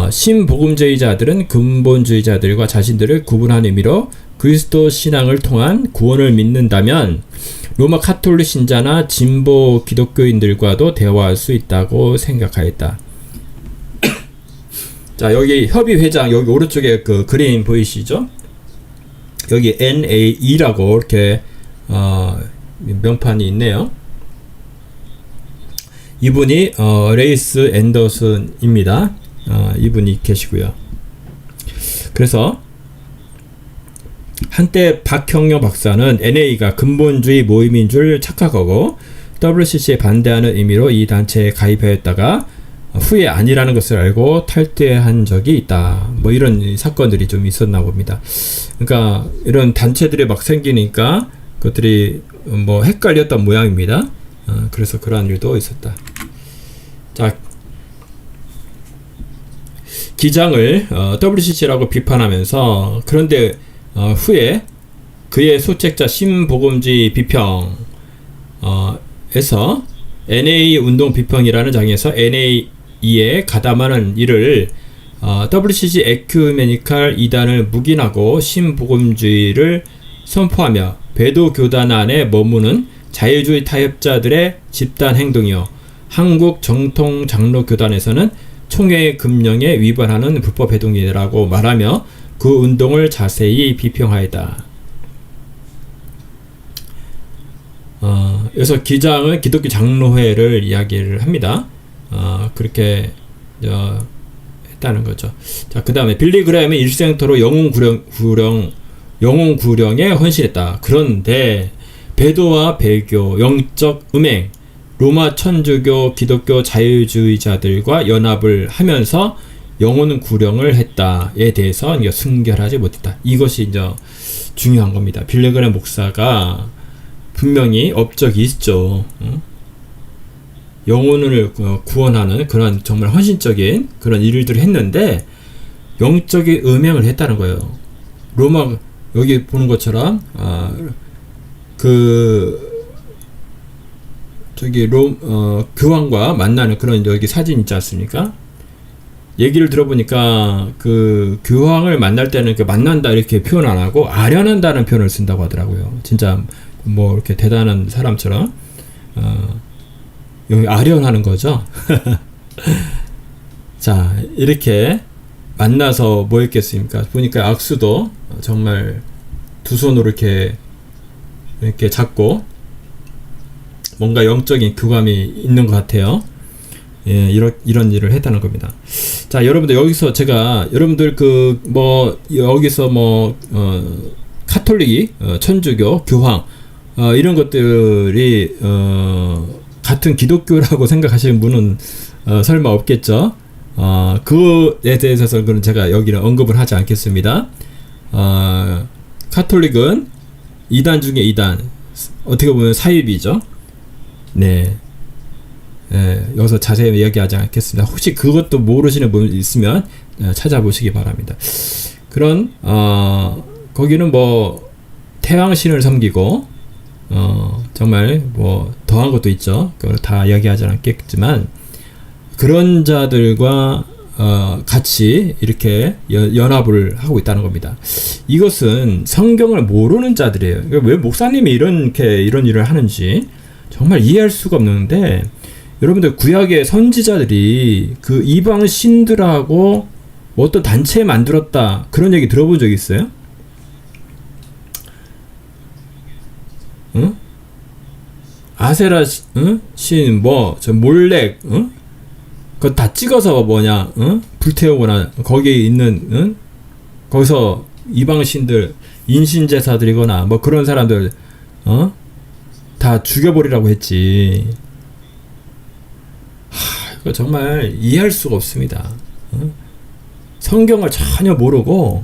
신복음주의자들은 근본주의자들과 자신들을 구분한 의미로 그리스도 신앙을 통한 구원을 믿는다면 로마 카톨릭 신자나 진보 기독교인들과도 대화할 수 있다고 생각하였다. 자, 여기 협의회장, 여기 오른쪽에 그 그림 보이시죠? 여기 NAE라고 이렇게 명판이 있네요. 이분이 레이스 앤더슨입니다. 이분이 계시고요. 그래서 한때 박형영 박사는 NA가 근본주의 모임인 줄 착각하고 WCC에 반대하는 의미로 이 단체에 가입하였다가 후에 아니라는 것을 알고 탈퇴한 적이 있다. 뭐 이런 사건들이 좀 있었나 봅니다. 그러니까 이런 단체들이 막 생기니까 그것들이 뭐 헷갈렸던 모양입니다. 그래서 그러한 일도 있었다. 자, 기장을 WCC라고 비판하면서, 그런데 후에 그의 소책자 신복음주의 비평에서 NA 운동 비평이라는 장에서 NA에 가담하는 일을 WCG 에큐메니칼 이단을 묵인하고 신복음주의를 선포하며 배도 교단 안에 머무는 자유주의 타협자들의 집단 행동이요, 한국 정통 장로 교단에서는 총회 금령에 위반하는 불법 행동이라고 말하며 그 운동을 자세히 비평하였다. 그래서 기장은 기독교 장로회를 이야기를 합니다. 그렇게 했다는 거죠. 자, 그 다음에 빌리 그레엄은 일생토록 영혼 구령에 헌신했다. 그런데 배도와 배교, 영적 음행, 로마 천주교, 기독교 자유주의자들과 연합을 하면서 영혼 구령을 했다에 대해서 순결하지 못했다. 이것이 이제 중요한 겁니다. 빌리 그레엄 목사가 분명히 업적이 있죠. 영혼을 구원하는 그런 정말 헌신적인 그런 일들을 했는데 영적인 음행을 했다는 거예요. 로마 여기 보는 것처럼 교황과 만나는 그런 여기 사진 있지 않습니까? 얘기를 들어보니까 그 교황을 만날 때는 만난다 이렇게 표현 안 하고 아련한다는 표현을 쓴다고 하더라고요. 진짜 뭐 이렇게 대단한 사람처럼 여기 아련하는 거죠. 자, 이렇게 만나서 뭐 했겠습니까? 보니까 악수도 정말 두 손으로 이렇게 잡고 뭔가 영적인 교감이 있는 것 같아요. 예, 이런 일을 했다는 겁니다. 자, 여러분들 여기서 제가 여러분들 여기서 카톨릭, 천주교, 교황 이런 것들이 같은 기독교라고 생각하시는 분은 설마 없겠죠. 그에 대해서는 제가 여기는 언급을 하지 않겠습니다. 카톨릭은 2단 중에 2단, 어떻게 보면 사입이죠. 네. 여기서 자세히 이야기하지 않겠습니다. 혹시 그것도 모르시는 분 있으면 찾아보시기 바랍니다. 그런 거기는 태왕신을 섬기고 정말 더한 것도 있죠. 그걸 다 이야기하지 않겠지만 그런 자들과 같이 이렇게 연합을 하고 있다는 겁니다. 이것은 성경을 모르는 자들이에요. 왜 목사님이 이런 일을 하는지 정말 이해할 수가 없는데, 여러분들 구약의 선지자들이 그 이방 신들하고 어떤 단체 만들었다 그런 얘기 들어본 적 있어요? 응? 아세라 신 몰렉 그거 다 찍어서 불태우거나 거기에 있는 거기서 이방 신들 인신제사들이거나 그런 사람들 다 죽여버리라고 했지. 이거 정말 이해할 수가 없습니다. 성경을 전혀 모르고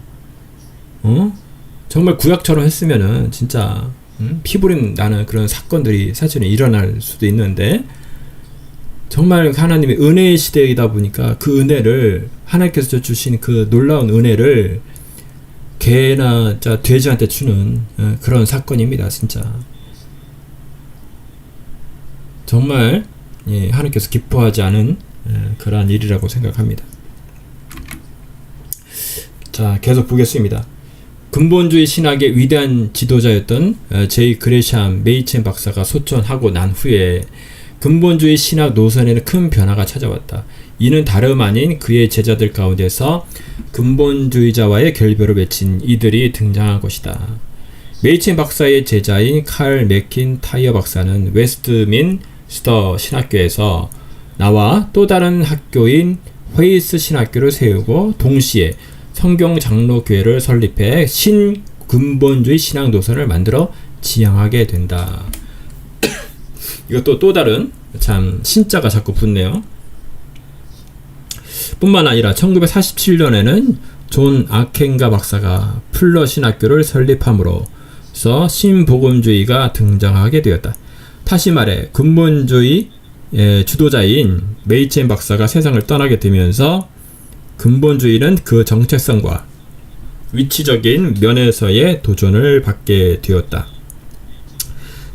정말 구약처럼 했으면은 진짜 피부림 나는 그런 사건들이 사실은 일어날 수도 있는데, 정말 하나님의 은혜의 시대이다 보니까 그 은혜를 하나님께서 주신 그 놀라운 은혜를 개나 돼지한테 주는 그런 사건입니다. 진짜 정말 하나님께서 기뻐하지 않은 그러한 일이라고 생각합니다. 자, 계속 보겠습니다. 근본주의 신학의 위대한 지도자였던 제이 그레샴 메이첸 박사가 소천하고 난 후에 근본주의 신학 노선에는 큰 변화가 찾아왔다. 이는 다름 아닌 그의 제자들 가운데서 근본주의자와의 결별을 맺힌 이들이 등장한 것이다. 메이첸 박사의 제자인 칼 맥킨타이어 박사는 웨스트민스터 신학교에서 나와 또 다른 학교인 회이스 신학교를 세우고 동시에 성경장로교회를 설립해 신근본주의 신학 노선을 만들어 지향하게 된다. 이것도 또 다른 참 신자가 자꾸 붙네요. 뿐만 아니라 1947년에는 존 아켄가 박사가 풀러 신학교를 설립함으로써 신복음주의가 등장하게 되었다. 다시 말해 근본주의 주도자인 메이첸 박사가 세상을 떠나게 되면서 근본주의는 그 정체성과 위치적인 면에서의 도전을 받게 되었다.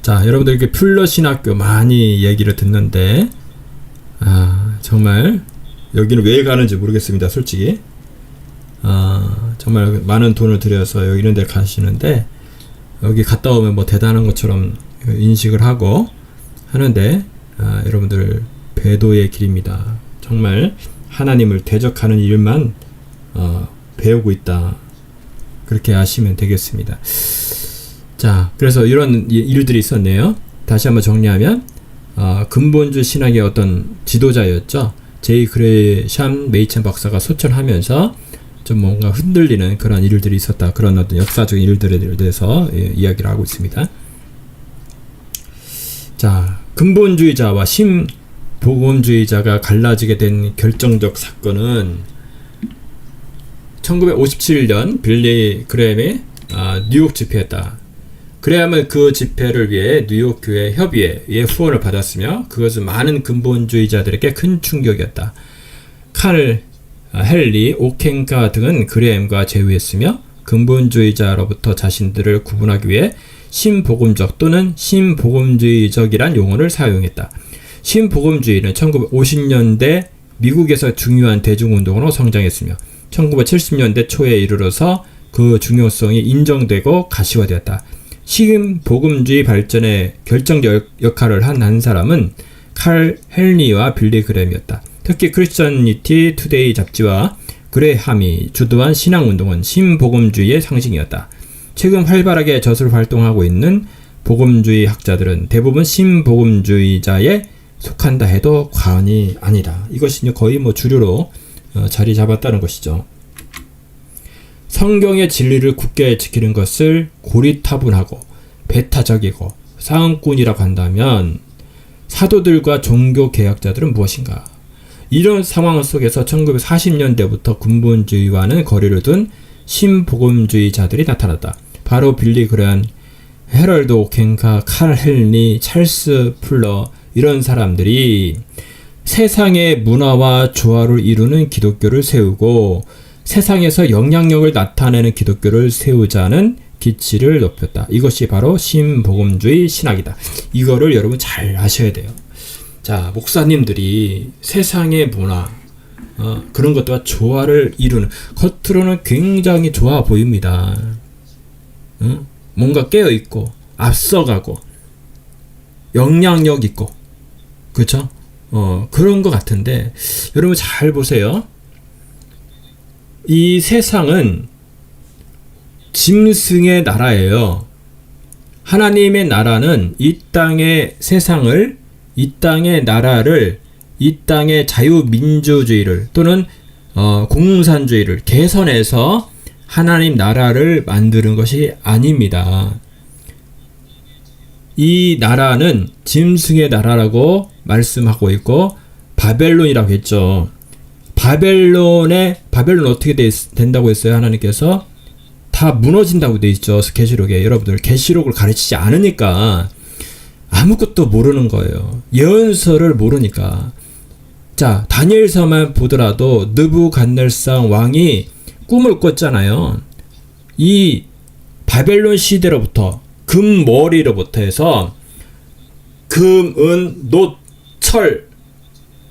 자, 여러분들 이렇게 풀러 신학교 많이 얘기를 듣는데 정말 여기는 왜 가는지 모르겠습니다. 솔직히 정말 많은 돈을 들여서 여기 이런 데 가시는데 여기 갔다 오면 뭐 대단한 것처럼 인식을 하고 하는데 여러분들 배도의 길입니다. 정말 하나님을 대적하는 일만 배우고 있다. 그렇게 아시면 되겠습니다. 자, 그래서 이런 일들이 있었네요. 다시 한번 정리하면 근본주 신학의 어떤 지도자였죠. 제이 그레샴 메이첸 박사가 소천하면서 좀 뭔가 흔들리는 그런 일들이 있었다. 그런 어떤 역사적인 일들에 대해서 이야기를 하고 있습니다. 자, 근본주의자와 신복음주의자가 갈라지게 된 결정적 사건은 1957년 빌리 그레함의 뉴욕 집회였다. 그레함은 그 집회를 위해 뉴욕 교회 협의회의 후원을 받았으며 그것은 많은 근본주의자들에게 큰 충격이었다. 칼 헨리 오켄가 등은 그레함과 제휴했으며 근본주의자로부터 자신들을 구분하기 위해 신복음적 또는 신복음주의적이란 용어를 사용했다. 신복음주의는 1950년대 미국에서 중요한 대중운동으로 성장했으며 1970년대 초에 이르러서 그 중요성이 인정되고 가시화되었다. 신복음주의 발전에 결정적 역할을 한 사람은 칼 헨리와 빌리 그레함이었다. 특히 크리스천니티 투데이 잡지와 그레함이 주도한 신앙운동은 신복음주의의 상징이었다. 최근 활발하게 저술 활동하고 있는 복음주의 학자들은 대부분 신복음주의자에 속한다 해도 과언이 아니다. 이것이 거의 뭐 주류로 자리 잡았다는 것이죠. 성경의 진리를 굳게 지키는 것을 고리타분하고 배타적이고 싸움꾼이라고 한다면 사도들과 종교 개혁자들은 무엇인가? 이런 상황 속에서 1940년대부터 근본주의와는 거리를 둔 신복음주의자들이 나타났다. 바로 빌리 그레함, 헤럴드 오켄가, 칼 헨리, 찰스 풀러 이런 사람들이 세상의 문화와 조화를 이루는 기독교를 세우고 세상에서 영향력을 나타내는 기독교를 세우자는 기치를 높였다. 이것이 바로 신복음주의 신학이다. 이거를 여러분 잘 아셔야 돼요. 자, 목사님들이 세상의 문화 그런 것들과 조화를 이루는 겉으로는 굉장히 좋아 보입니다. 뭔가 깨어있고 앞서가고 영향력 있고 그렇죠? 그런 것 같은데 여러분 잘 보세요. 이 세상은 짐승의 나라예요. 하나님의 나라는 이 땅의 세상을, 이 땅의 나라를, 이 땅의 자유민주주의를 또는 공산주의를 개선해서 하나님 나라를 만드는 것이 아닙니다. 이 나라는 짐승의 나라라고 말씀하고 있고 바벨론이라고 했죠. 바벨론 어떻게 된다고 했어요? 하나님께서 다 무너진다고 돼 있죠. 계시록에. 여러분들 계시록을 가르치지 않으니까 아무것도 모르는 거예요. 예언서를 모르니까. 자, 다니엘서만 보더라도 느부갓네살 왕이 꿈을 꿨잖아요. 이 바벨론 시대로부터 금머리로부터 해서 금, 은, 놋,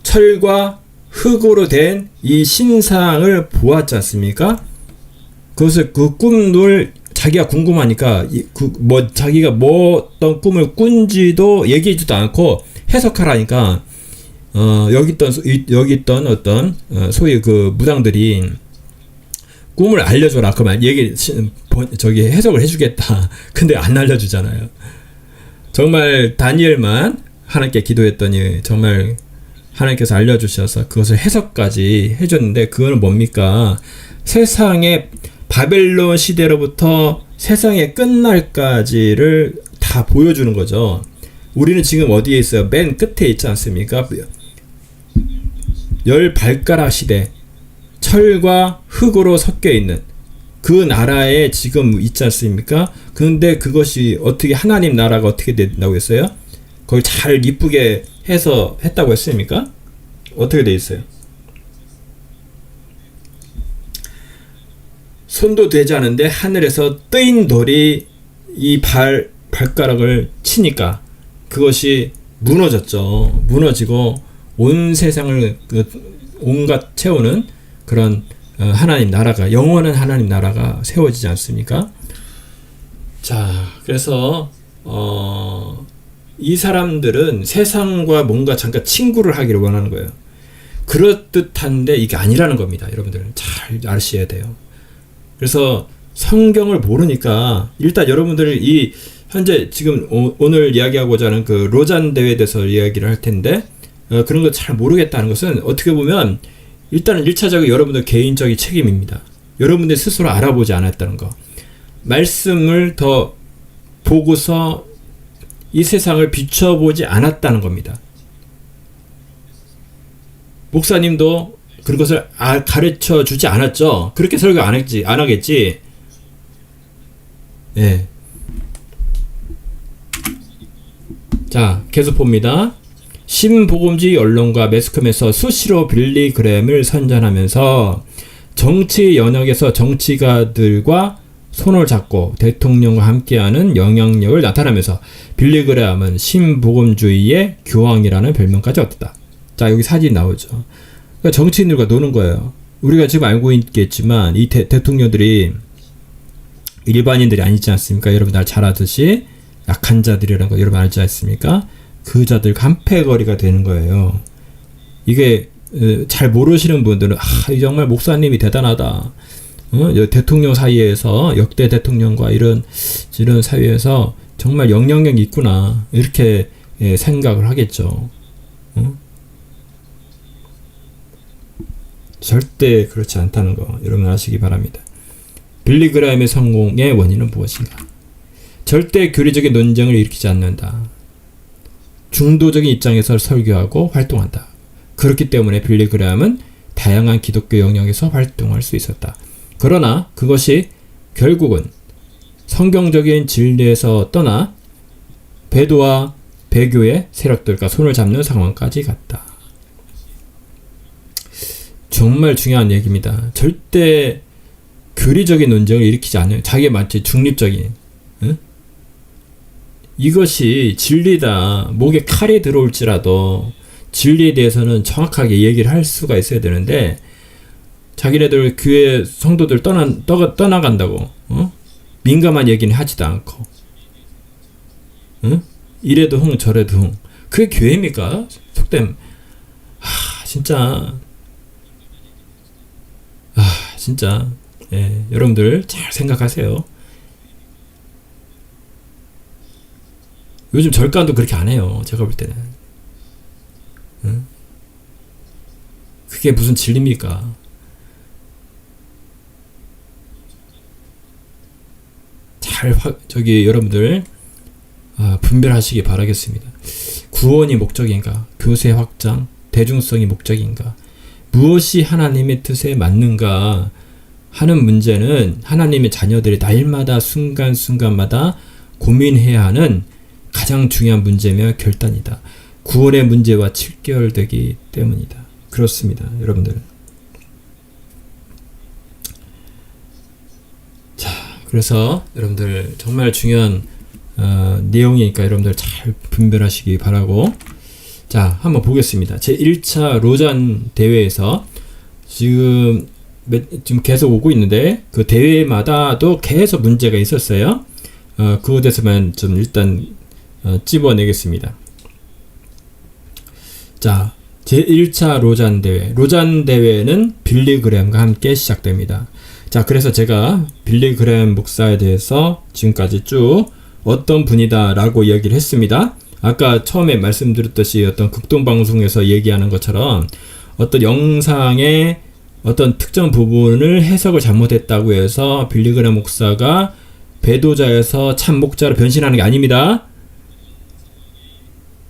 철과 흙으로 된 이 신상을 보았지 않습니까? 그것을 그 꿈을 자기가 궁금하니까 자기가 어떤 꿈을 꾼지도 얘기해주지도 않고 해석하라니까 여기 있던 어떤 소위 그 무당들이 꿈을 알려줘라 그러면 해석을 해주겠다. 근데 안 알려주잖아요. 정말 다니엘만 하나님께 기도했더니 정말 하나님께서 알려주셔서 그것을 해석까지 해줬는데 그거는 뭡니까? 세상의 바벨론 시대로부터 세상의 끝날까지를 다 보여주는 거죠. 우리는 지금 어디에 있어요? 맨 끝에 있지 않습니까? 열 발가락 시대, 철과 흙으로 섞여 있는 그 나라에 지금 있지 않습니까? 그런데 그것이 어떻게 하나님 나라가 어떻게 된다고 했어요? 그걸 잘 이쁘게 해서 했다고 했습니까? 어떻게 돼 있어요? 손도 되지 않은데 하늘에서 뜨인 돌이 이 발가락을 치니까 그것이 무너졌죠. 무너지고 온 세상을 온갖 채우는 그런 하나님 나라가, 영원한 하나님 나라가 세워지지 않습니까? 자, 그래서 이 사람들은 세상과 뭔가 잠깐 친구를 하기를 원하는 거예요. 그럴듯한데 이게 아니라는 겁니다. 여러분들 잘 아셔야 돼요. 그래서 성경을 모르니까 일단 여러분들 이 현재 지금 오늘 이야기하고자 하는 그 로잔 대회에 대해서 이야기를 할 텐데 그런 거 잘 모르겠다는 것은 어떻게 보면 일단은 1차적으로 여러분들 개인적인 책임입니다. 여러분들 스스로 알아보지 않았다는 거. 말씀을 더 보고서 이 세상을 비춰보지 않았다는 겁니다. 목사님도 그런 것을 가르쳐 주지 않았죠. 그렇게 설교 안 하겠지. 예. 자, 계속 봅니다. 신복음주의 언론과 매스컴에서 수시로 빌리 그램을 선전하면서 정치 영역에서 정치가들과 손을 잡고 대통령과 함께하는 영향력을 나타내면서 빌리 그램은 신복음주의의 교황이라는 별명까지 얻었다. 자, 여기 사진 나오죠. 그러니까 정치인들과 노는 거예요. 우리가 지금 알고 있겠지만 이 대통령들이 일반인들이 아니지 않습니까? 여러분 잘 아듯이 약한 자들이라는 거 여러분 알지 않습니까? 그 자들과 한패거리가 되는 거예요. 이게 잘 모르시는 분들은 정말 목사님이 대단하다. 대통령 사이에서 역대 대통령과 이런 사이에서 정말 영향력이 있구나 이렇게 생각을 하겠죠. 절대 그렇지 않다는 거 여러분 아시기 바랍니다. 빌리 그램의 성공의 원인은 무엇인가? 절대 교리적인 논쟁을 일으키지 않는다. 중도적인 입장에서 설교하고 활동한다. 그렇기 때문에 빌리 그램은 다양한 기독교 영역에서 활동할 수 있었다. 그러나 그것이 결국은 성경적인 진리에서 떠나 배도와 배교의 세력들과 손을 잡는 상황까지 갔다. 정말 중요한 얘기입니다. 절대 교리적인 논쟁을 일으키지 않아요. 자기의 마치 중립적인 이것이 진리다. 목에 칼이 들어올지라도 진리에 대해서는 정확하게 얘기를 할 수가 있어야 되는데 자기네들 교회 성도들 떠나간다고 민감한 얘기는 하지도 않고 이래도 흥 저래도 흥. 그게 교회입니까? 속된 진짜 예, 여러분들 잘 생각하세요. 요즘 절간도 그렇게 안 해요. 제가 볼 때는. 그게 무슨 진리입니까? 여러분들 분별하시기 바라겠습니다. 구원이 목적인가? 교세 확장, 대중성이 목적인가? 무엇이 하나님의 뜻에 맞는가 하는 문제는 하나님의 자녀들이 날마다 순간순간마다 고민해야 하는 가장 중요한 문제며 결단이다. 구원의 문제와 직결되기 때문이다. 그렇습니다. 여러분들. 자, 그래서 여러분들 정말 중요한 내용이니까 여러분들 잘 분별하시기 바라고. 자, 한번 보겠습니다. 제1차 로잔 대회에서 지금 계속 오고 있는데 그 대회마다도 계속 문제가 있었어요. 그것에 대해서만 좀 일단 찝어내겠습니다. 자, 제1차 로잔 대회. 로잔 대회는 빌리 그램과 함께 시작됩니다. 자, 그래서 제가 빌리 그램 목사에 대해서 지금까지 쭉 어떤 분이다 라고 얘기를 했습니다. 아까 처음에 말씀드렸듯이 어떤 극동방송에서 얘기하는 것처럼 어떤 영상의 어떤 특정 부분을 해석을 잘못했다고 해서 빌리 그램 목사가 배도자에서 참 목자로 변신하는 게 아닙니다.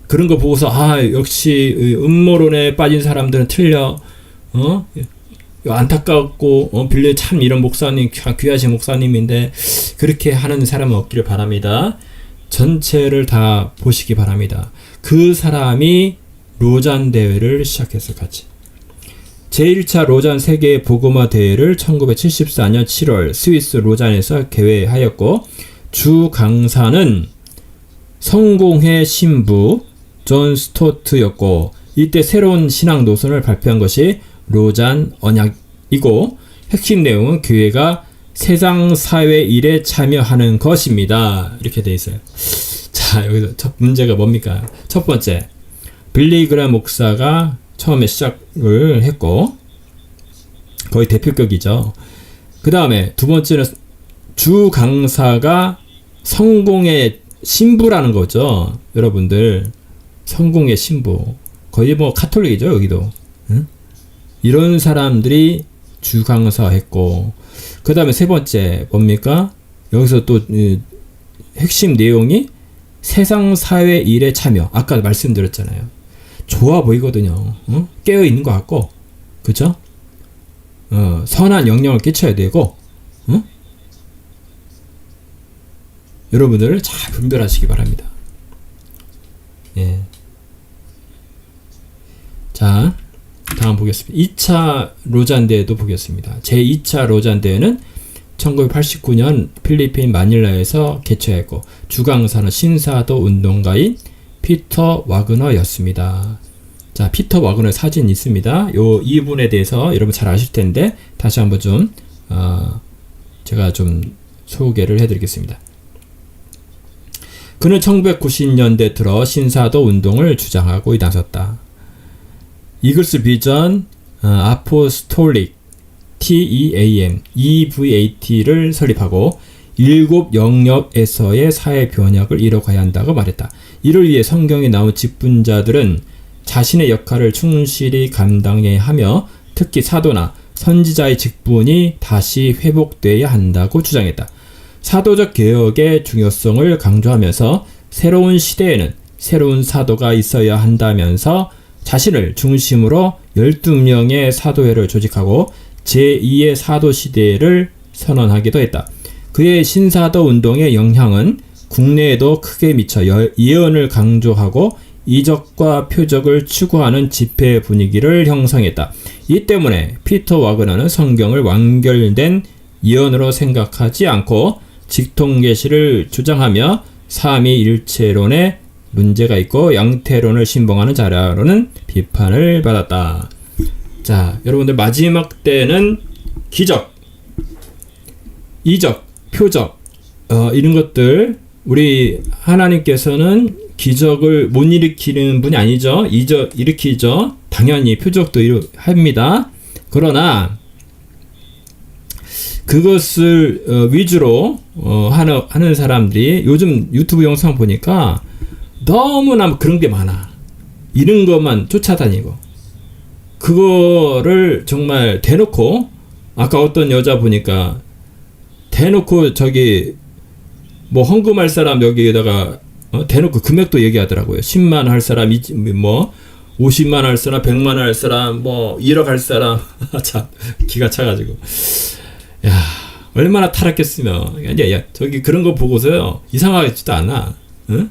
그런 거 보고서 역시 음모론에 빠진 사람들은 틀려. 안타깝고 빌리 참 이런 목사님 귀하신 목사님인데 그렇게 하는 사람은 없기를 바랍니다. 전체를 다 보시기 바랍니다. 그 사람이 로잔 대회를 시작했을 같이. 제1차 로잔 세계 복음화 대회를 1974년 7월 스위스 로잔에서 개회하였고 주 강사는 성공회 신부 존 스토트였고 이때 새로운 신앙 노선을 발표한 것이 로잔 언약이고 핵심 내용은 교회가 세상 사회 일에 참여하는 것입니다. 이렇게 돼 있어요. 자, 여기서 첫 문제가 뭡니까? 첫 번째, 빌리그람 목사가 처음에 시작을 했고 거의 대표격이죠. 그 다음에 두 번째는 주 강사가 성공의 신부라는 거죠. 여러분들, 성공의 신부. 거의 뭐 카톨릭이죠, 여기도. 응? 이런 사람들이 주 강사 했고, 그 다음에 세 번째 뭡니까? 여기서 또 핵심 내용이 세상 사회 일에 참여. 아까 말씀드렸잖아요. 좋아 보이거든요. 응? 깨어 있는 것 같고, 그죠? 선한 영향을 끼쳐야 되고, 응? 여러분들 잘 분별하시기 바랍니다. 예. 자, 다음 보겠습니다. 2차 로잔대회도 보겠습니다. 제2차 로잔대회는 1989년 필리핀 마닐라에서 개최했고 주강사는 신사도 운동가인 피터 와그너였습니다. 자, 피터 와그너 사진 있습니다. 이분에 대해서 여러분 잘 아실 텐데 다시 한번 좀 제가 좀 소개를 해드리겠습니다. 그는 1990년대 들어 신사도 운동을 주장하고 나섰다. 이글스 비전 아포스톨릭 TEAM EVAT를 설립하고 7 영역에서의 사회 변혁을 이뤄가야 한다고 말했다. 이를 위해 성경에 나온 직분자들은 자신의 역할을 충실히 감당해야 하며 특히 사도나 선지자의 직분이 다시 회복돼야 한다고 주장했다. 사도적 개혁의 중요성을 강조하면서 새로운 시대에는 새로운 사도가 있어야 한다면서 자신을 중심으로 12명의 사도회를 조직하고 제2의 사도 시대를 선언하기도 했다. 그의 신사도 운동의 영향은 국내에도 크게 미쳐 예언을 강조하고 이적과 표적을 추구하는 집회 분위기를 형성했다. 이 때문에 피터 와그너는 성경을 완결된 예언으로 생각하지 않고 직통계시를 주장하며 삼위일체론에 문제가 있고 양태론을 신봉하는 자료로는 비판을 받았다. 자, 여러분들 마지막 때는 기적, 이적, 표적 이런 것들 우리 하나님께서는 기적을 못 일으키는 분이 아니죠. 이적 일으키죠. 당연히 표적도 합니다. 그러나 그것을 위주로 하는 사람들이 요즘 유튜브 영상 보니까 너무나 그런 게 많아. 이런 것만 쫓아다니고 그거를 정말 대놓고 아까 어떤 여자 보니까 대놓고 저기 뭐 헌금할 사람 여기에다가 대놓고 금액도 얘기하더라고요. 10만 할 사람 뭐 50만 할 사람 100만 할 사람 뭐 1억 할 사람 참 기가 차가지고 야 얼마나 타락했으면 야 저기 그런 거 보고서요 이상하지도 않아. 응?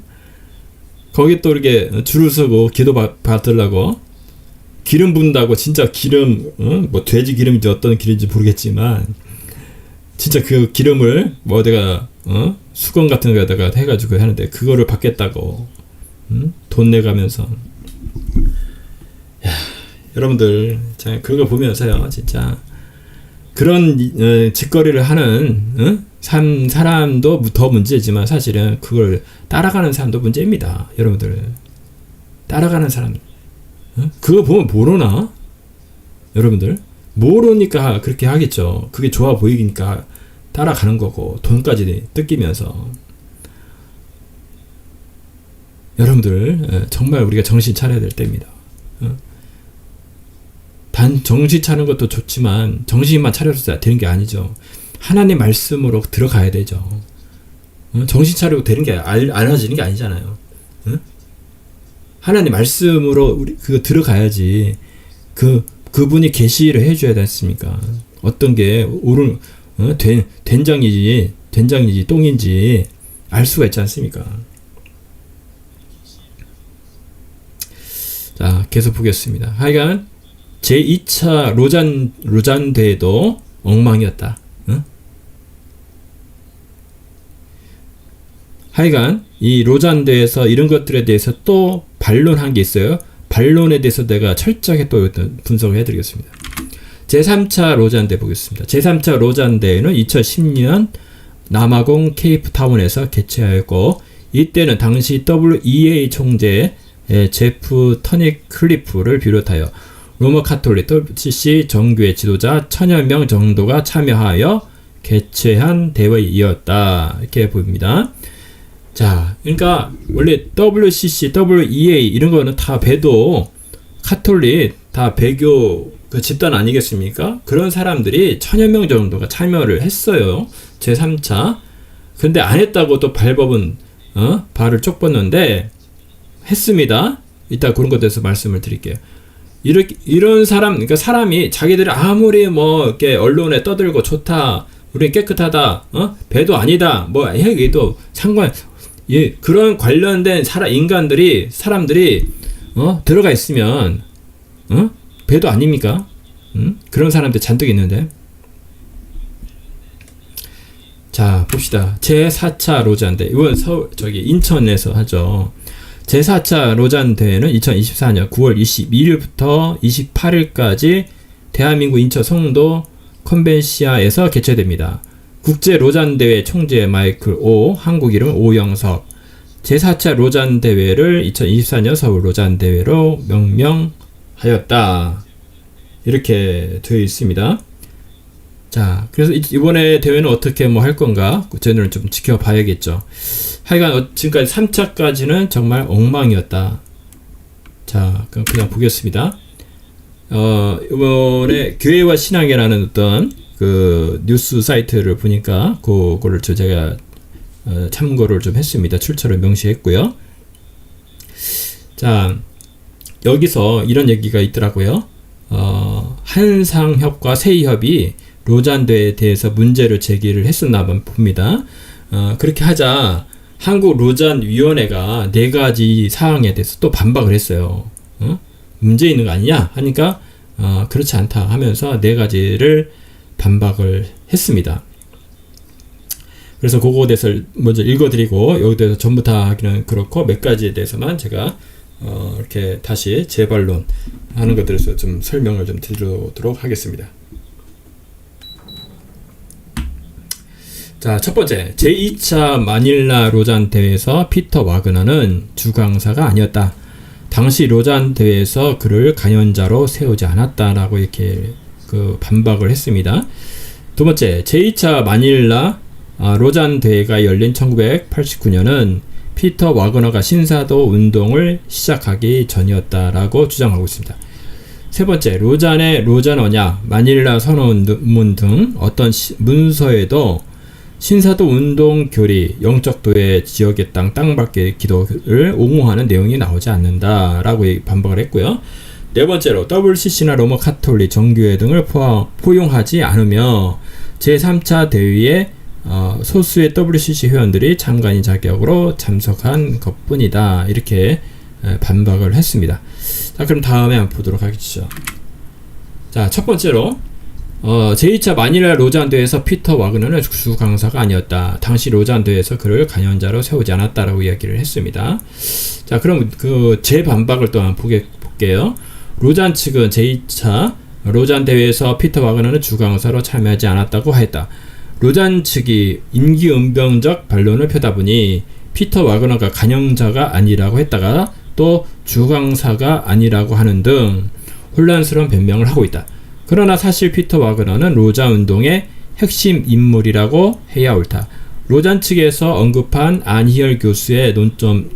거기 또 이렇게 줄을 서고 기도 받으려고 기름 붓는다고 진짜 기름 뭐 돼지 기름인지 어떤 기름인지 모르겠지만 진짜 그 기름을 뭐 내가 수건 같은 거에다가 해가지고 하는데 그거를 받겠다고 돈 내가면서 야, 여러분들 자 그런 거 보면서요 진짜 그런 짓거리를 하는 사람도 더 문제지만 사실은 그걸 따라가는 사람도 문제입니다. 여러분들 따라가는 사람 그거 보면 모르나? 여러분들 모르니까 그렇게 하겠죠. 그게 좋아 보이니까 따라가는 거고 돈까지 뜯기면서 여러분들 정말 우리가 정신 차려야 될 때입니다. 단 정신 차리는 것도 좋지만 정신만 차려서 되는 게 아니죠. 하나님 말씀으로 들어가야 되죠. 정신 차리고 되는 게 알아지는 게 아니잖아요. 하나님 말씀으로 우리 그거 들어가야지. 그분이 계시를 해줘야 되지 않습니까? 어떤 게 옳은 된장인지 똥인지 알 수가 있지 않습니까? 자, 계속 보겠습니다. 하여간 제2차 로잔 대회도 엉망이었다. 하여간 이 로잔 대회에서 이런 것들에 대해서 또 반론한 게 있어요. 반론에 대해서 내가 철저하게 또 분석을 해드리겠습니다. 제3차 로잔대 보겠습니다. 제3차 로잔대회는 2010년 남아공 케이프타운에서 개최하였고 이때는 당시 WEA 총재 제프 터닉 클리프를 비롯하여 로마 카톨릭 WCC 정교회 지도자 1000여 명 정도가 참여하여 개최한 대회이었다. 이렇게 보입니다. 자, 그러니까 원래 WCC, WEA 이런 거는 다 배도 카톨릭 다 배교 그 집단 아니겠습니까? 그런 사람들이 1000여 명 정도가 참여를 했어요. 제3차. 근데 안 했다고 또 발법은 발을 쪽 뻗는데 했습니다. 이따 그런 것에 대해서 말씀을 드릴게요. 이런 사람, 그러니까 사람이 자기들이 아무리 뭐 이렇게 언론에 떠들고 좋다, 우리 깨끗하다, 배도 아니다, 뭐 얘기도 그런 관련된 사람들이 들어가 있으면 배도 아닙니까? 그런 사람들 잔뜩 있는데. 자, 봅시다. 제4차 로잔대. 이건 인천에서 하죠. 제4차 로잔대회는 2024년 9월 22일부터 28일까지 대한민국 인천 송도 컨벤시아에서 개최됩니다. 국제 로잔대회 총재 마이클 오, 한국 이름 오영석. 제4차 로잔대회를 2024년 서울 로잔대회로 명명하였다. 이렇게 되어 있습니다. 자, 그래서 이번에 대회는 어떻게 할 건가? 저희는 좀 지켜봐야겠죠. 하여간 지금까지 3차까지는 정말 엉망이었다. 자, 그냥 보겠습니다. 이번에 교회와 신앙이라는 어떤 그 뉴스 사이트를 보니까 그거를 제가 참고를 좀 했습니다. 출처를 명시했고요. 자, 여기서 이런 얘기가 있더라고요. 한상협과 세희협이 로잔대회에 대해서 문제를 제기를 했었나 봅니다. 그렇게 하자 한국 로잔위원회가 4가지 사항에 대해서 또 반박을 했어요. 문제 있는 거 아니냐 하니까 그렇지 않다 하면서 4가지를 반박을 했습니다. 그래서 그거에 대해서 먼저 읽어드리고 여기 대해서 전부 다 하기는 그렇고 몇 가지에 대해서만 제가 이렇게 다시 재반론 하는 것들에서 좀 설명을 좀 드리도록 하겠습니다. 자, 첫 번째, 제2차 마닐라 로잔 대회에서 피터 와그너는 주강사가 아니었다. 당시 로잔 대회에서 그를 강연자로 세우지 않았다라고 이렇게 반박을 했습니다. 두 번째, 제2차 마닐라 로잔 대회가 열린 1989년은 피터 와그너가 신사도 운동을 시작하기 전이었다라고 주장하고 있습니다. 세 번째, 로잔의 로잔 언약, 마닐라 선언문 등 어떤 문서에도 신사도 운동 교리, 영적 도의 지역의 땅밖의 기도를 옹호하는 내용이 나오지 않는다라고 반박을 했고요. 네 번째로, WCC나 로마 카톨릭 정교회 등을 포용하지 않으며 제3차 대회에 소수의 WCC 회원들이 참관인 자격으로 참석한 것뿐이다. 이렇게 반박을 했습니다. 자, 그럼 다음에 한번 보도록 하겠죠. 자, 첫 번째로 제2차 마닐라 로잔 대회에서 피터 와그너는 주 강사가 아니었다. 당시 로잔 대회에서 그를 강연자로 세우지 않았다라고 이야기를 했습니다. 자, 그럼 제 반박을 또 한번 볼게요. 로잔 측은 제2차 로잔 대회에서 피터 와그너는 주 강사로 참여하지 않았다고 하였다. 로잔 측이 임기응변적 반론을 펴다 보니 피터 와그너가 강연자가 아니라고 했다가 또 주강사가 아니라고 하는 등 혼란스러운 변명을 하고 있다. 그러나 사실 피터 와그너는 로잔 운동의 핵심 인물이라고 해야 옳다. 로잔 측에서 언급한 안희열 교수의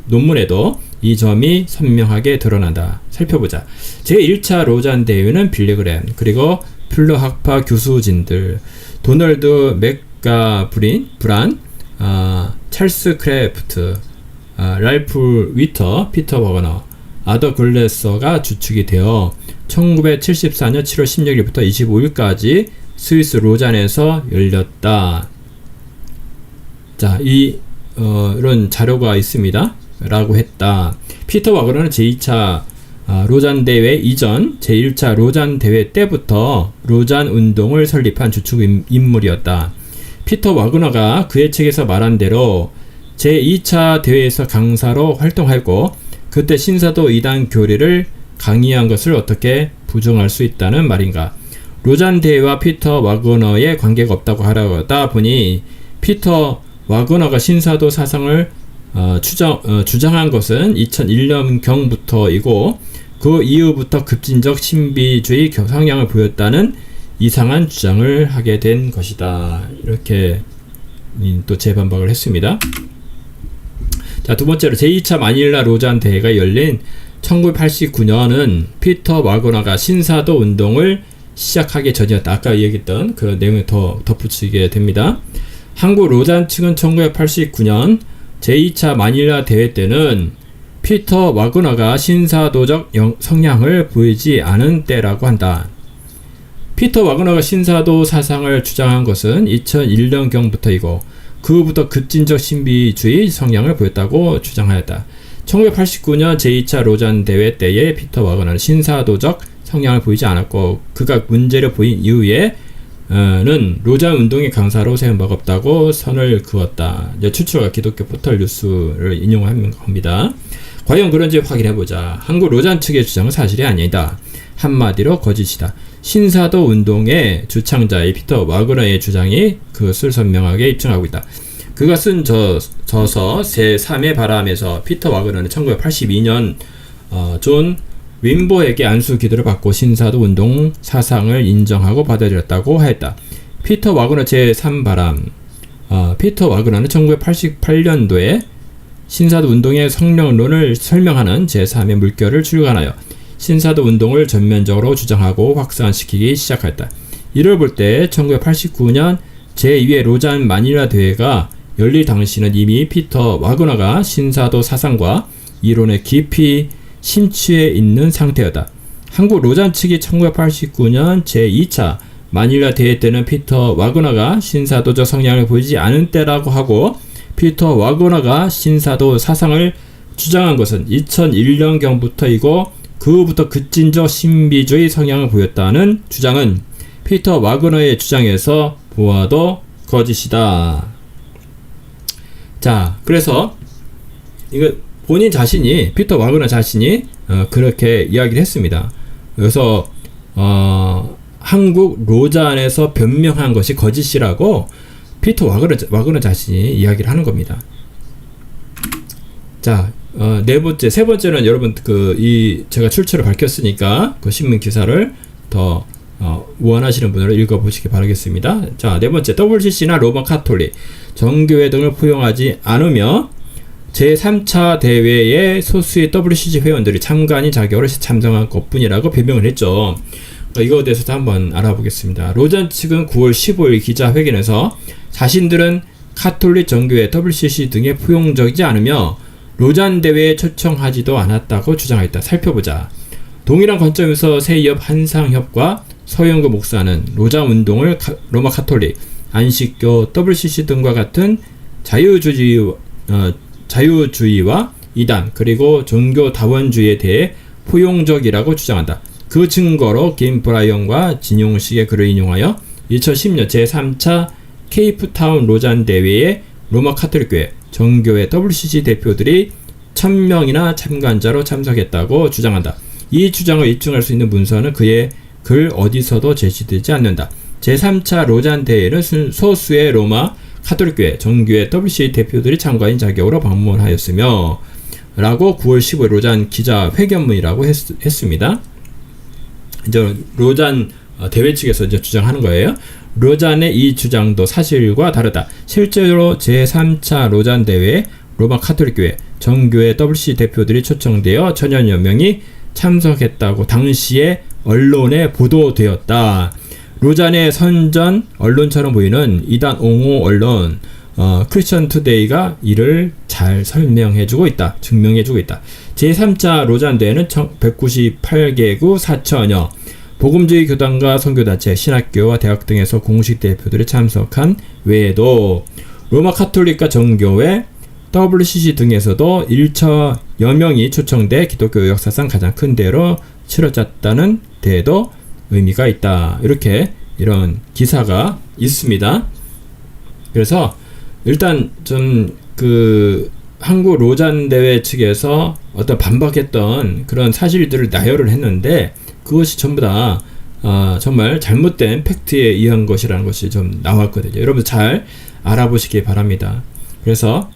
논문에도 이 점이 선명하게 드러난다. 살펴보자. 제1차 로잔 대회는 빌리그램, 그리고 퓰러 학파 교수진들, 도널드 브란, 찰스 크래프트, 랄프 위터, 피터 와그너, 아더 글래서가 주축이 되어 1974년 7월 16일부터 25일까지 스위스 로잔에서 열렸다. 자, 이런 자료가 있습니다. 라고 했다. 피터 와그너는 제2차 로잔 대회 이전 제1차 로잔 대회 때부터 로잔 운동을 설립한 주축 인물이었다. 피터 와그너가 그의 책에서 말한 대로 제2차 대회에서 강사로 활동하였고 그때 신사도 이단 교리를 강의한 것을 어떻게 부정할 수 있다는 말인가. 로잔 대회와 피터 와그너의 관계가 없다고 하다 보니 피터 와그너가 신사도 사상을 주장한 것은 2001년경부터이고 그 이후부터 급진적 신비주의 성향을 보였다는 이상한 주장을 하게 된 것이다. 이렇게 또 재반박을 했습니다. 자, 두 번째로 제2차 마닐라 로잔 대회가 열린 1989년은 피터 와그너가 신사도 운동을 시작하기 전이었다. 아까 얘기했던 그 내용에 더 덧붙이게 됩니다. 한국 로잔 측은 1989년 제2차 마닐라 대회 때는 피터 와그너가 신사도적 성향을 보이지 않은 때라고 한다. 피터 와그너가 신사도 사상을 주장한 것은 2001년경부터이고 그 후부터 급진적 신비주의 성향을 보였다고 주장하였다. 1989년 제2차 로잔 대회 때에 피터 와그너는 신사도적 성향을 보이지 않았고 그가 문제를 보인 이후에 는 로잔 운동의 강사로 세운 바가 없다고 선을 그었다. 추출가 기독교 포털 뉴스를 인용한 겁니다. 과연 그런지 확인해보자. 한국 로잔 측의 주장은 사실이 아니다. 한마디로 거짓이다. 신사도 운동의 주창자의 피터 와그너의 주장이 그것을 선명하게 입증하고 있다. 그가 쓴 저서 제3의 바람에서 피터 와그너는 1982년 존 윈보에게 안수 기도를 받고 신사도 운동 사상을 인정하고 받아들였다고 하였다. 피터 와그너 제3바람 피터 와그너는 1988년도에 신사도 운동의 성령론을 설명하는 제3의 물결을 출간하여 신사도 운동을 전면적으로 주장하고 확산시키기 시작했다. 이를 볼 때 1989년 제2회 로잔 마닐라 대회가 열릴 당시는 이미 피터 와그너가 신사도 사상과 이론에 깊이 심취해 있는 상태였다. 한국 로잔 측이 1989년 제2차 마닐라 대회 때는 피터 와그너가 신사도적 성향을 보이지 않은 때라고 하고 피터 와그너가 신사도 사상을 주장한 것은 2001년경부터이고 그 후부터 급진적 신비주의 성향을 보였다는 주장은 피터 와그너의 주장에서 보아도 거짓이다. 자, 그래서 이거 본인 자신이 피터 와그너 자신이 그렇게 이야기를 했습니다. 그래서 한국 로잔에서 변명한 것이 거짓이라고 피터 와그너 자신이 이야기를 하는 겁니다. 자, 세 번째는 여러분 제가 출처를 밝혔으니까 그 신문 기사를 더 원하시는 분으로 읽어보시기 바라겠습니다. 자, 네 번째, WCC나 로마 카톨릭, 정교회 등을 포용하지 않으며 제3차 대회에 소수의 WCC 회원들이 참관인 자격으로 참석한 것뿐이라고 변명을 했죠. 이거에 대해서도 한번 알아보겠습니다. 로잔 측은 9월 15일 기자회견에서 자신들은 카톨릭 정교회 WCC 등에 포용적이지 않으며 로잔 대회에 초청하지도 않았다고 주장했다. 살펴보자. 동일한 관점에서 세이업 한상협과 서영구 목사는 로잔 운동을 로마 카톨릭, 안식교, WCC 등과 같은 자유주의와 이단 그리고 종교 다원주의에 대해 포용적이라고 주장한다. 그 증거로 김 브라이언과 진용식의 글을 인용하여 2010년 제3차 케이프타운 로잔 대회에 로마 카톨릭교회, 정교회 WCC 대표들이 1000명이나 참관자로 참석했다고 주장한다. 이 주장을 입증할 수 있는 문서는 그의 글 어디서도 제시되지 않는다. 제3차 로잔 대회는 소수의 로마 카톨릭교회, 정교회 WCC 대표들이 참가인 자격으로 방문하였으며 라고 9월 15일 로잔 기자회견문이라고 했습니다. 이제 로잔 대회 측에서 이제 주장하는 거예요. 로잔의 이 주장도 사실과 다르다. 실제로 제3차 로잔 대회에 로마 카톨릭교회, 정교회 WCC 대표들이 초청되어 1000여 명이 참석했다고 당시에 언론에 보도되었다. 로잔의 선전 언론처럼 보이는 이단 옹호 언론 크리스천 투데이가 이를 잘 설명해주고 있다. 증명해주고 있다. 제3차 로잔 대회는 198개국 4천여 복음주의 교단과 선교단체, 신학교와 대학 등에서 공식 대표들이 참석한 외에도 로마 카톨릭과 정교회, WCC 등에서도 1천여 명이 초청돼 기독교 역사상 가장 큰 대회로 치러졌다는 데에도 의미가 있다. 이런 기사가 있습니다. 그래서 일단 좀 한국 로잔 대회 측에서 어떤 반박했던 그런 사실들을 나열을 했는데 그것이 전부 다 정말 잘못된 팩트에 의한 것이라는 것이 좀 나왔거든요. 여러분 잘 알아보시기 바랍니다. 그래서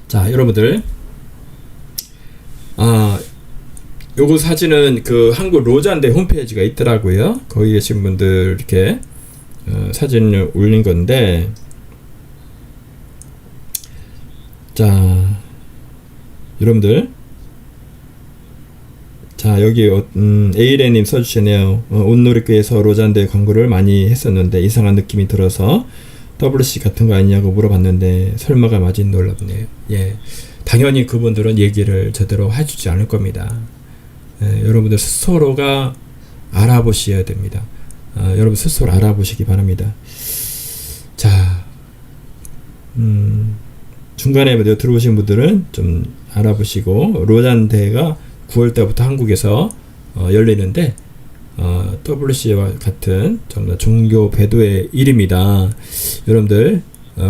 자, 여러분들 요거 사진은 그 한국 로잔대 홈페이지가 있더라고요. 거기 계신 분들 이렇게 사진을 올린 건데, 자, 여러분들, 자, 여기 에이레님 써주시네요. 온누리교에서 로잔대 광고를 많이 했었는데 이상한 느낌이 들어서 WC 같은 거 아니냐고 물어봤는데 설마가 맞은 놀랍네요. 예, 당연히 그분들은 얘기를 제대로 해주지 않을 겁니다. 여러분들 스스로가 알아보셔야 됩니다. 여러분 스스로 알아보시기 바랍니다. 자, 중간에 들어오신 분들은 좀 알아보시고, 로잔대가 9월 달부터 한국에서 열리는데 WC와 같은 정말 종교 배도의 일입니다. 여러분들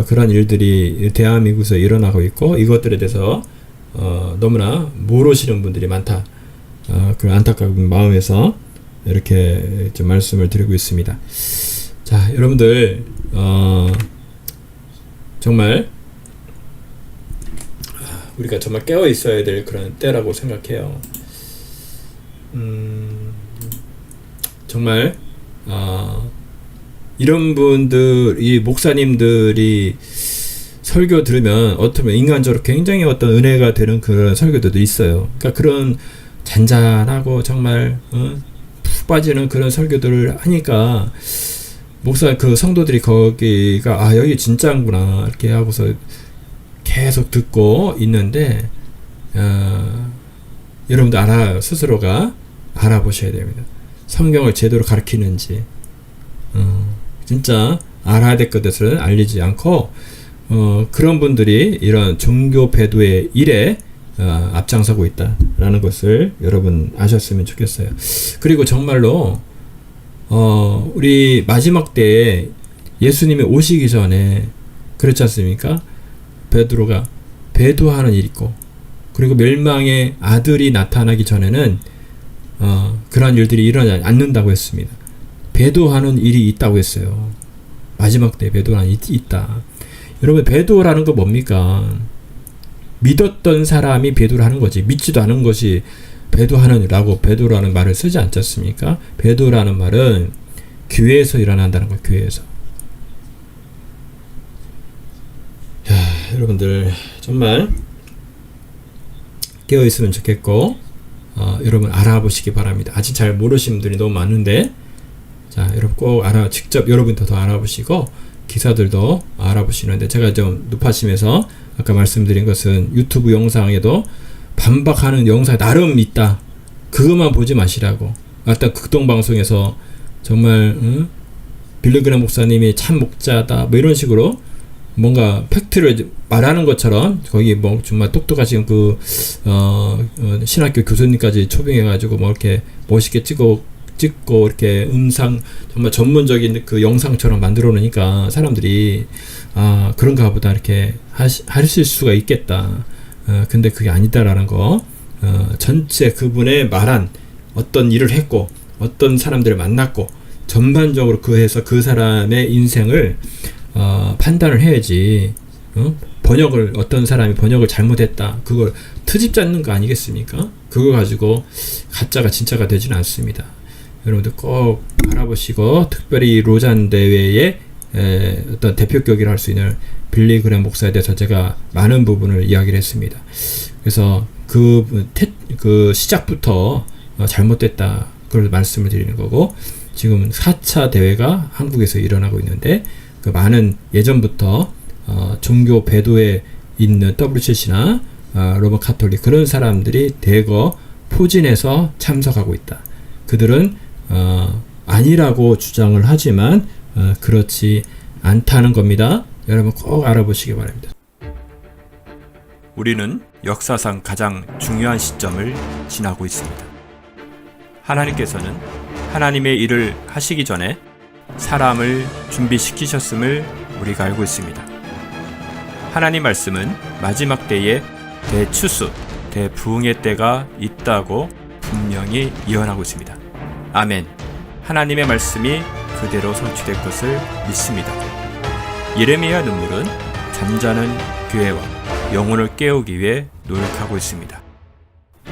그런 일들이 대한민국에서 일어나고 있고 이것들에 대해서 너무나 모르시는 분들이 많다. 그런 안타까운 마음에서 이렇게 좀 말씀을 드리고 있습니다. 자, 여러분들 정말 우리가 정말 깨어 있어야 될 그런 때라고 생각해요. 정말 이런 분들, 이 목사님들이 설교 들으면 어쩌면 인간적으로 굉장히 어떤 은혜가 되는 그런 설교들도 있어요. 그러니까 그런 잔잔하고 정말 푹 빠지는 그런 설교들을 하니까 목사 그 성도들이 거기가 여기 진짜구나 이렇게 하고서 계속 듣고 있는데 여러분들 스스로가 알아보셔야 됩니다. 성경을 제대로 가르치는지 진짜 알아야 될 것들은 알리지 않고 그런 분들이 이런 종교 배도의 일에 앞장서고 있다라는 것을 여러분 아셨으면 좋겠어요. 그리고 정말로 우리 마지막 때에 예수님이 오시기 전에 그렇지 않습니까? 베드로가 배도하는 일이 있고, 그리고 멸망의 아들이 나타나기 전에는 그러한 일들이 일어나지 않는다고 했습니다. 배도하는 일이 있다고 했어요. 마지막 때 배도하는 일이 있다. 여러분 배도라는 거 뭡니까? 믿었던 사람이 배도를 하는 거지, 믿지도 않은 것이 배도라는 말을 쓰지 않지 않습니까? 배도라는 말은 교회에서 일어난다는 거예요. 교회에서. 여러분들 정말 깨어 있으면 좋겠고 여러분 알아보시기 바랍니다. 아직 잘 모르시는 분들이 너무 많은데, 자, 여러분 꼭 직접 여러분도 더 알아보시고 기사들도 알아보시는데, 제가 좀 높아심에서 아까 말씀드린 것은 유튜브 영상에도 반박하는 영상이 나름 있다. 그것만 보지 마시라고. 아까 극동방송에서 정말 빌리그램 목사님이 참 목자다 뭐 이런 식으로 뭔가 팩트를 말하는 것처럼 거기 뭐 정말 똑똑하신 그 신학교 교수님까지 초빙해가지고 뭐 이렇게 멋있게 찍고 이렇게 정말 전문적인 그 영상처럼 만들어 놓으니까 사람들이 그런가 보다 이렇게 하실 수가 있겠다. 근데 그게 아니다라는 거. 전체 그분의 말한 어떤 일을 했고 어떤 사람들을 만났고 전반적으로 그해서 그 사람의 인생을 판단을 해야지. 어떤 사람이 번역을 잘못했다, 그걸 트집 잡는 거 아니겠습니까? 그거 가지고 가짜가 진짜가 되지는 않습니다. 여러분들 꼭 알아보시고, 특별히 로잔 대회의 어떤 대표격이라 할 수 있는 빌리그램 목사에 대해서 제가 많은 부분을 이야기를 했습니다. 그래서 그 시작부터 잘못됐다, 그걸 말씀을 드리는 거고, 지금 4차 대회가 한국에서 일어나고 있는데, 그 많은 예전부터 종교 배도에 있는 WCC나 로마 카톨릭 그런 사람들이 대거 포진해서 참석하고 있다. 그들은 아니라고 주장을 하지만 그렇지 않다는 겁니다. 여러분 꼭 알아보시기 바랍니다. 우리는 역사상 가장 중요한 시점을 지나고 있습니다. 하나님께서는 하나님의 일을 하시기 전에 사람을 준비시키셨음을 우리가 알고 있습니다. 하나님 말씀은 마지막 때에 대추수, 대부흥의 때가 있다고 분명히 예언하고 있습니다. 아멘. 하나님의 말씀이 그대로 성취될 것을 믿습니다. 예레미야 눈물은 잠자는 교회와 영혼을 깨우기 위해 노력하고 있습니다.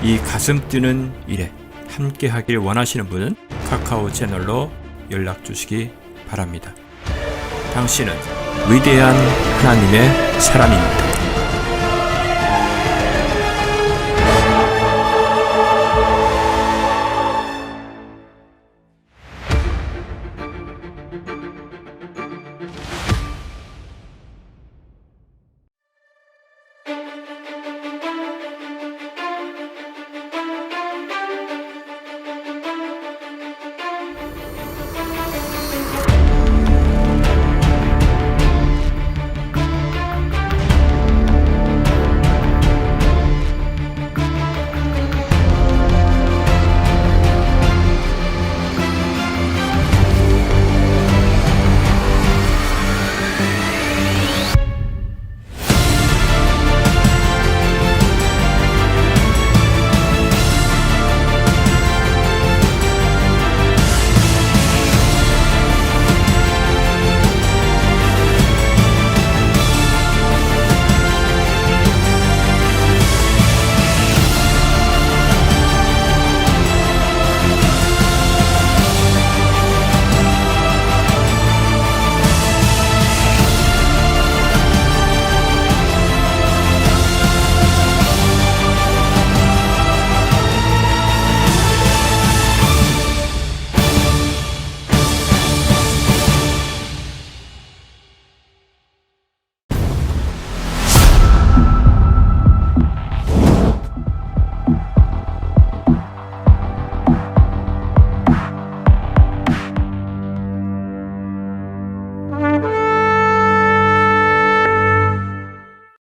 이 가슴 뛰는 일에 함께 하길 원하시는 분은 카카오 채널로 연락 주시기 바랍니다. 당신은 위대한 하나님의 사람입니다.